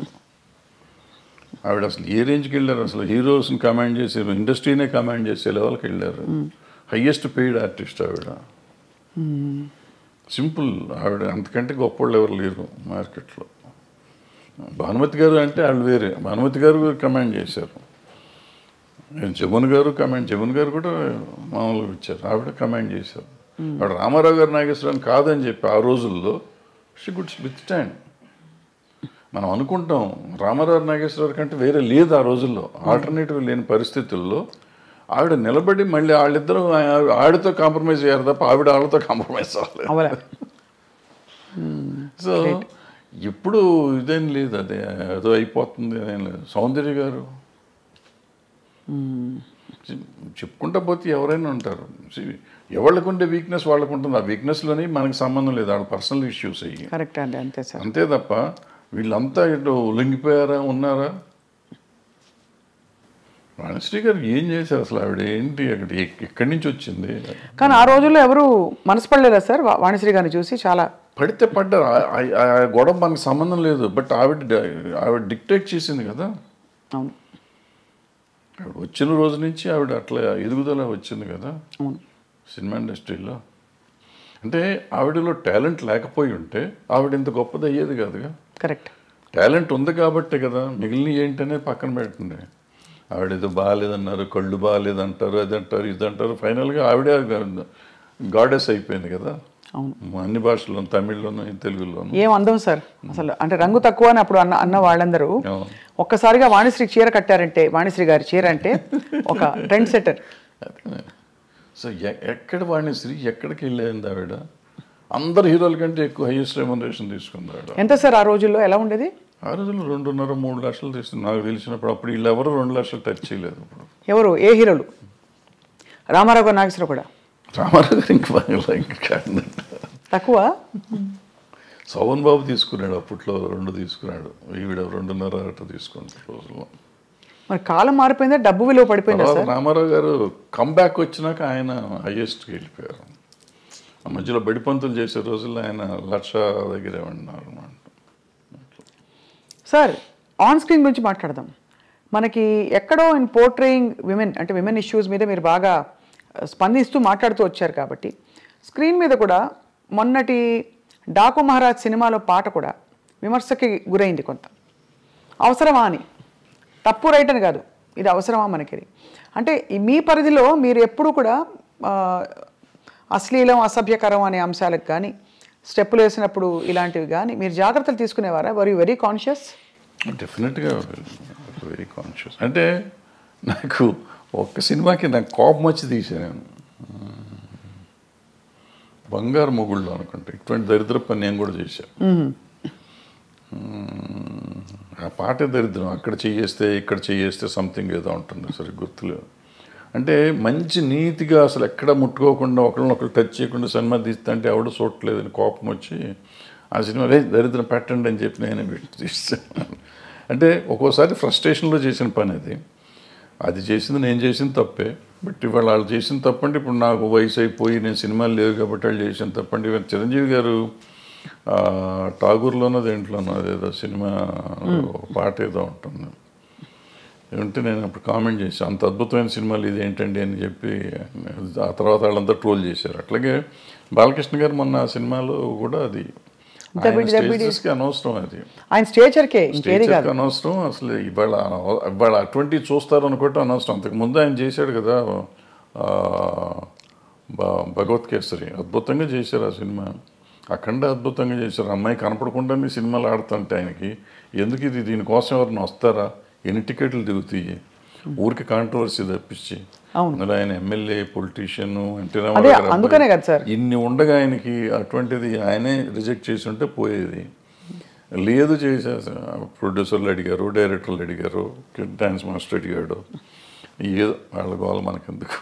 Speaker 3: ఆవిడ అసలు ఏ రేంజ్కి వెళ్ళారు? అసలు హీరోస్ని కమాండ్ చేసారు, ఇండస్ట్రీనే కమాండ్ చేసే లెవెల్కి వెళ్ళారు. హయ్యెస్ట్ పెయిడ్ ఆర్టిస్ట్ ఆవిడ. సింపుల్, ఆవిడ అంతకంటే గొప్పవాళ్ళు ఎవరు లేరు మార్కెట్లో. భానుమతి గారు అంటే వాళ్ళు వేరే, భానుమతి గారు కమాండ్ చేశారు. జమున్ గారు కూడా మామూలుగా ఇచ్చారు, ఆవిడ కమాండ్ చేశారు. ఆవిడ రామారావు గారు నాగేశ్వరరావు కాదని చెప్పి ఆ రోజుల్లో షీ గుడ్ విత్ స్టాండ్. మనం అనుకుంటాం రామారావు నాగేశ్వరరావు కంటే వేరే లేదు ఆ రోజుల్లో, ఆల్టర్నేటివ్ లేని పరిస్థితుల్లో ఆవిడ నిలబడి మళ్ళీ వాళ్ళిద్దరూ ఆవిడతో కాంప్రమైజ్ అయ్యారు తప్ప ఆవిడ వాళ్ళతో కాంప్రమైజ్ అవ్వలేదు. సో ఇప్పుడు ఇదేం లేదు, అదే ఏదో అయిపోతుంది అదేం లేదు. సౌందర్య గారు చెప్పుకుంటా పోతే ఎవరైనా ఉంటారు. ఎవరికి ఉండే వీక్నెస్ వాళ్ళకు ఉంటుంది. ఆ వీక్నెస్లోని మనకి సంబంధం లేదు, వాళ్ళ పర్సనల్ ఇష్యూస్ అయ్యి.
Speaker 2: కరెక్ట్ అండి, అంతే సార్.
Speaker 3: అంతే తప్ప వీళ్ళంతా ఇటు లొంగిపోయారా ఉన్నారా? వాణిశ్రీ గారు ఏం చేశారు అసలు? ఆవిడ ఏంటి, అక్కడ ఎక్కడి నుంచి వచ్చింది?
Speaker 2: కానీ ఆ రోజుల్లో ఎవరు మనసు పడలేదా సార్ వాణిశ్రీ గారిని చూసి? చాలా
Speaker 3: పడితే పడ్డారు, ఆ గొడవ మనకు సంబంధం లేదు. బట్ ఆవిడ డిక్టేట్ చేసింది కదా.
Speaker 2: అవును,
Speaker 3: ఆవిడ వచ్చిన రోజు నుంచి ఆవిడ అట్లా ఎదుగుదల వచ్చింది కదా
Speaker 2: అవును
Speaker 3: సినిమా ఇండస్ట్రీలో. అంటే ఆవిడలో టాలెంట్ లేకపోయి ఉంటే ఆవిడ ఇంత గొప్పది అయ్యేది కాదుగా.
Speaker 2: కరెక్ట్.
Speaker 3: టాలెంట్ ఉంది కాబట్టే కదా, మిగిలిన ఏంటనే పక్కన పెట్టండి. ఆవిడేదో బాగాలేదన్నారు, కళ్ళు బాగాలేదంటారు, అది అంటారు, ఇది అంటారు, ఫైనల్గా ఆవిడే గాడెస్ అయిపోయింది కదా. అన్ని భాషల్లోనూ, తమిళ్లోను, తెలుగులోను.
Speaker 2: ఏం అందం సార్ అసలు, అంటే రంగు తక్కువ అని అప్పుడు అన్న వాళ్ళందరూ ఒక్కసారిగా వాణిశ్రీ చీర కట్టారంటే, వాణిశ్రీ గారి చీర అంటే ఒక ట్రెండ్ సెట్టర్.
Speaker 3: సో ఎక్కడ వాణిశ్రీ ఎక్కడికి వెళ్ళేది ఆవిడ? అందరు హీరోల కంటే ఎక్కువ హైయెస్ట్ రెమ్యునరేషన్ తీసుకుంది ఆవిడ.
Speaker 2: ఎంత సార్ ఆ రోజుల్లో, ఎలా ఉండేది?
Speaker 3: ఆ రోజుల్లో 2.5-3 లక్షలు తీసుకుంది నాకు తెలిసినప్పుడు. అప్పుడు వీళ్ళు ఎవరు 2 లక్షలు టచ్ చేయలేదు. ఇప్పుడు
Speaker 2: ఎవరు, ఏ హీరోలు? రామారావు గారు, నాగేశ్వరరావు కూడా?
Speaker 3: రామారావు గారు ఇంకా
Speaker 2: తక్కువ.
Speaker 3: శోభన్ బాబు తీసుకున్నాడు అప్పట్లో, 2 తీసుకున్నాడు. ఈవిడ 2.5 తీసుకుంది రోజుల్లో.
Speaker 2: మరి కాలం మారిపోయిందా, డబ్బు విలువ పడిపోయిందా సార్?
Speaker 3: రామారావు గారు కంబ్యాక్ వచ్చినాక ఆయన హైయెస్ట్కి వెళ్ళిపోయారు. ఆ మధ్యలో బడిపంతులు చేసే రోజుల్లో ఆయన 1,00,000 దగ్గరే ఉన్నారు అన్నమాట.
Speaker 2: సార్, ఆన్ స్క్రీన్ గురించి మాట్లాడదాం. మనకి ఎక్కడో ఇన్ పోర్ట్రేయింగ్ విమెన్, అంటే విమెన్ ఇష్యూస్ మీద మీరు బాగా స్పందిస్తూ మాట్లాడుతూ వచ్చారు కాబట్టి, స్క్రీన్ మీద కూడా మొన్నటి డాకు మహారాజ్ సినిమాలో పాట కూడా విమర్శకి గురైంది కొంత. అవసరమా అని, తప్పు రైట్ అని కాదు, ఇది అవసరమా మనకి? అంటే మీ పరిధిలో మీరు ఎప్పుడు కూడా అశ్లీలం, అసభ్యకరం అనే అంశాలకు కానీ, స్టెప్పులు వేసినప్పుడు ఇలాంటివి కానీ మీరు జాగ్రత్తలు తీసుకునేవారా? Were you very conscious?
Speaker 3: డెఫినెట్గా వెరీ కాన్షియస్. అంటే నాకు ఒక్క సినిమాకి నాకు కోపం వచ్చి తీసాను. బంగారు మొగుళ్ళు అనుకుంటే, ఇటువంటి దరిద్ర పని నేను కూడా చేశాను. ఆ పాటే దరిద్రం. అక్కడ చేయేస్తే ఇక్కడ చేయేస్తే సంథింగ్ ఏదో ఉంటుంది, సరే గుర్తులేదు. అంటే మంచి నీతిగా అసలు ఎక్కడ ముట్టుకోకుండా ఒకరినొకరు టచ్ చేయకుండా సినిమా తీస్తా అంటే ఎవడు చూడలేదని కోపం వచ్చి ఆ సినిమా దరిద్రం పెట్టండి అని చెప్పి నేనే పెట్టి తీస్తాను. అంటే ఒక్కోసారి ఫ్రస్ట్రేషన్లో చేసిన పని అది చేసింది నేను చేసిన తప్పే. బట్ ఇవాళ వాళ్ళు చేసిన తప్పంటే ఇప్పుడు నాకు వయసు అయిపోయి నేను సినిమాలు లేవు కాబట్టి వాళ్ళు చేసిన తప్పండి. ఇవాళ చిరంజీవి గారు ఠాగూర్లోనో దేంట్లోనో అదేదో సినిమా పాట ఏదో ఉంటుంది ఉంటే నేను అప్పుడు కామెంట్ చేశాను, అంత అద్భుతమైన సినిమాలు ఇది ఏంటండి అని చెప్పి. ఆ తర్వాత వాళ్ళంతా ట్రోల్ చేశారు. అట్లాగే బాలకృష్ణ గారు మొన్న ఆ సినిమాలో కూడా అది అనవసరం, అది
Speaker 2: ఆయన స్టేచర్కే
Speaker 3: అనవసరం. అసలు ఇవాళ అటువంటి చూస్తారు అనుకోవటం అనవసరం. అంతకుముందు ఆయన చేశాడు కదా భగవత్ కేసరి, అద్భుతంగా చేశారు ఆ సినిమా. అఖండ అద్భుతంగా చేశారు. అమ్మాయి కనపడకుండానే సినిమాలు ఆడుతుంటే ఆయనకి ఎందుకు ఇది, దీనికోసం ఎవరిని వస్తారా, ఎన్ని టికెట్లు దిగుతాయి, ఊరికి కాంట్రవర్సీ తప్పించి. అందులో ఆయన ఎమ్మెల్యే, పొలిటీషియన్, ఎన్టీ రామారావు గారు ఇన్ని ఉండగా ఆయనకి అటువంటిది ఆయనే రిజెక్ట్ చేసి ఉంటే పోయేది. లేదు చేసే ప్రొడ్యూసర్లు అడిగారు, డైరెక్టర్లు అడిగారు, డాన్స్ మాస్టర్ అడిగాడు, ఏదో వాళ్ళ గోల మనకెందుకు.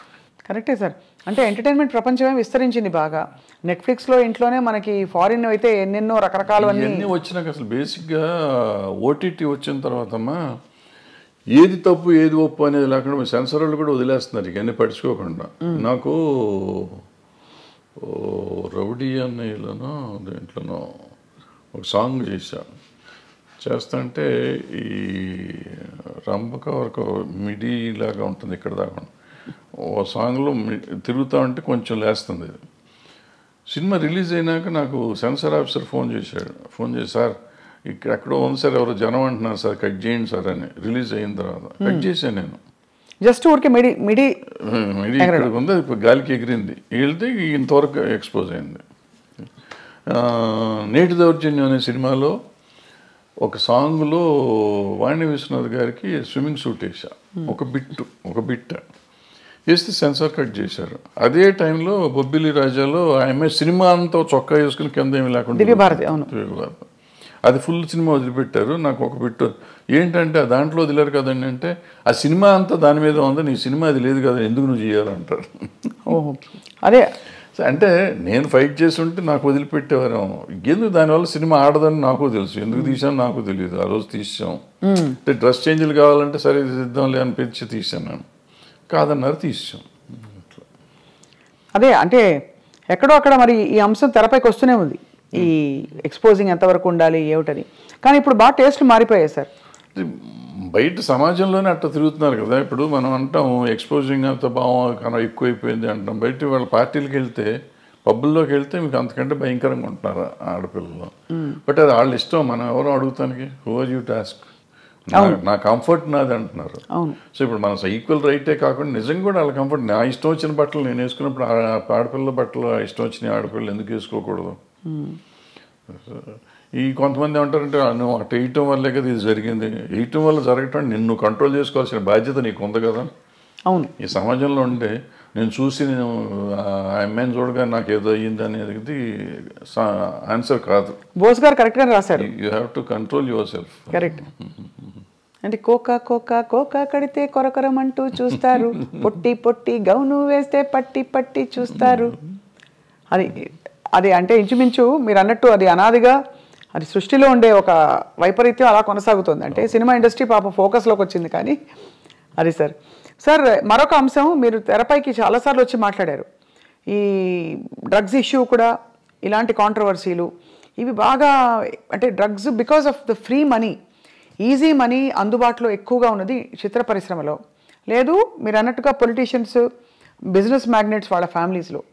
Speaker 2: కరెక్టే సార్. అంటే ఎంటర్టైన్మెంట్ ప్రపంచమే విస్తరించింది బాగా. నెట్ఫ్లిక్స్లో ఇంట్లోనే మనకి ఫారిన్ అయితే ఎన్నెన్నో రకరకాలు
Speaker 3: అన్నీ వచ్చినాక అసలు బేసిక్గా ఓటీటీ వచ్చిన తర్వాతమ్మా ఏది తప్పు ఏది ఒప్పు అనేది లేకుండా సెన్సర్ వాళ్ళు కూడా వదిలేస్తున్నారు ఇవన్నీ పట్టించుకోకుండా. నాకు రౌడీ అన్నయ్యలోనో దేంట్లోనో ఒక సాంగ్ చేస్తాంటే ఈ రంభక వరకు మిడీ లాగా ఉంటుంది ఇక్కడ దాకా. ఓ సాంగ్లో తిరుగుతూ ఉంటే కొంచెం లేస్తుంది. సినిమా రిలీజ్ అయినాక నాకు సెన్సార్ ఆఫీసర్ ఫోన్ చేసి సార్ ఇక్కడ ఎక్కడో ఉంది సార్, ఎవరో జనం అంటున్నారు సార్, కట్ చేయండి సార్ అని. రిలీజ్ అయిన తర్వాత కట్ చేశాను నేను.
Speaker 2: జస్ట్ ఊరికే మిడి
Speaker 3: ఇక్కడికి ఉంది, ఇప్పుడు గాలికి ఎగిరింది, వెళ్తే ఇంతవరకు ఎక్స్పోజ్ అయింది. నేటి దౌర్జన్యం అనే సినిమాలో ఒక సాంగ్లో వాణి విశ్వనాథ్ గారికి స్విమ్మింగ్ సూట్ వేసా, ఒక బిట్ వేస్తే సెన్సార్ కట్ చేశారు. అదే టైంలో బొబ్బిలి రాజాలో ఆమె సినిమా అంతా చొక్కా వేసుకుని కింద ఏమి లేకుండా
Speaker 2: దివ్యభారతి,
Speaker 3: అది ఫుల్ సినిమా వదిలిపెట్టారు. నాకు ఒక బిట్ ఏంటంటే దాంట్లో వదిలేరు కదండి అంటే, ఆ సినిమా అంతా దాని మీద ఉంది, నీ సినిమా అది లేదు కదా, ఎందుకు నువ్వు చేయాలంటారు.
Speaker 2: ఓహో, అదే
Speaker 3: అంటే నేను ఫైట్ చేసి ఉంటే నాకు వదిలిపెట్టేవారు. ఎందుకు దానివల్ల సినిమా ఆడదని నాకు తెలుసు, ఎందుకు తీసాను నాకు తెలియదు. ఆ రోజు తీసాం అంటే డ్రెస్ చేంజ్లు కావాలంటే సరే ఇద్దాంలే అనిపించి తీసాను నేను, కాదన్నారు తీసాం.
Speaker 2: అదే అంటే ఎక్కడో అక్కడ మరి ఈ అంశం తెరపైకి వస్తూనే ఉంది, ఈ ఎక్స్పోజింగ్ ఎంతవరకు ఉండాలి ఏమిటని. కానీ ఇప్పుడు బాగా టేస్ట్లు మారిపోయాయి సార్.
Speaker 3: బయట సమాజంలోనే అట్లా తిరుగుతున్నారు కదా. ఇప్పుడు మనం అంటాం ఎక్స్పోజింగ్ అంత భావం ఎక్కువైపోయింది అంటాం. బయట వాళ్ళ పార్టీలకు వెళ్తే పబ్బుల్లోకి వెళ్తే మీకు అంతకంటే భయంకరంగా ఉంటున్నారు ఆడపిల్లలు. బట్ అది వాళ్ళ ఇష్టం, మనం ఎవరో అడుగుతానికి, హూ ఆర్ యూ టాస్క్, నా కంఫర్ట్ నాది అంటున్నారు. సో ఇప్పుడు మన ఈక్వల్ రైటే కాకుండా నిజంగా కూడా వాళ్ళ కంఫర్ట్, నా ఇష్టం వచ్చిన బట్టలు నేను వేసుకున్నప్పుడు ఆడపిల్లల బట్టలు ఇష్టం వచ్చిన ఆడపిల్లలు ఎందుకు వేసుకోకూడదు? ఈ కొంతమంది ఏమంటారంటే నువ్వు అటు వేయటం వల్లే కదా ఇది జరిగింది. వేయటం వల్ల జరగటం నిన్ను కంట్రోల్ చేసుకోవాల్సిన బాధ్యత నీకు ఉంది కదా.
Speaker 2: అవును,
Speaker 3: ఈ సమాజంలో ఉండే నేను చూసి నేను ఆ అమ్మాయిని చూడగా నాకు ఏదో అయ్యింది అనేది ఆన్సర్ కాదు.
Speaker 2: బోస్ గారు కరెక్ట్గా రాశారు,
Speaker 3: you have to control your self.
Speaker 2: Correct. అంటే కోకా కోకా కోకా కడితే కొరకొరమంటూ చూస్తారు, పొట్టి పొట్టి గౌను వేస్తే పట్టి పట్టి చూస్తారు. అది అంటే ఇంచుమించు మీరు అన్నట్టు అది అనాదిగా అది సృష్టిలో ఉండే ఒక వైపరీత్యం అలా కొనసాగుతుంది. అంటే సినిమా ఇండస్ట్రీ పాపం ఫోకస్లోకి వచ్చింది కానీ అది. సార్ మరొక అంశం, మీరు తెరపైకి చాలాసార్లు వచ్చి మాట్లాడారు, ఈ డ్రగ్స్ ఇష్యూ కూడా, ఇలాంటి కాంట్రవర్సీలు ఇవి బాగా, అంటే drugs because of the free money, easy money అందుబాటులో ఎక్కువగా ఉన్నది చిత్ర పరిశ్రమలో. లేదు మీరు అన్నట్టుగా పొలిటీషియన్స్, బిజినెస్ మ్యాగ్నెట్స్ వాళ్ళ ఫ్యామిలీస్లో.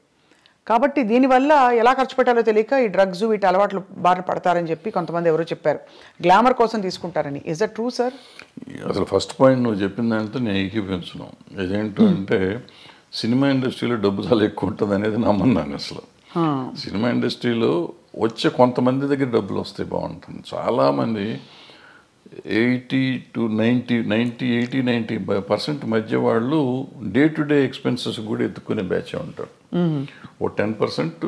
Speaker 2: కాబట్టి దీనివల్ల ఎలా ఖర్చు పెట్టాలో తెలియక ఈ డ్రగ్స్ వీటి అలవాట్లు బారిన పడతారని చెప్పి కొంతమంది ఎవరో చెప్పారు, గ్లామర్ కోసం తీసుకుంటారని. Is that true sir?
Speaker 3: అసలు ఫస్ట్ పాయింట్ నువ్వు చెప్పిన దాంతో నేను ఏకీపించను. ఇదేంటంటే సినిమా ఇండస్ట్రీలో డబ్బు చాలా ఎక్కువ ఉంటుంది అనేది నమ్మన్నాను. అసలు సినిమా ఇండస్ట్రీలో వచ్చే కొంతమంది దగ్గర డబ్బులు వస్తే బాగుంటుంది. చాలామంది 80% మధ్య వాళ్ళు డే టు డే ఎక్స్పెన్సెస్ కూడా ఎత్తుకునే బ్యాచ్ ఉంటారు. ఓ 10%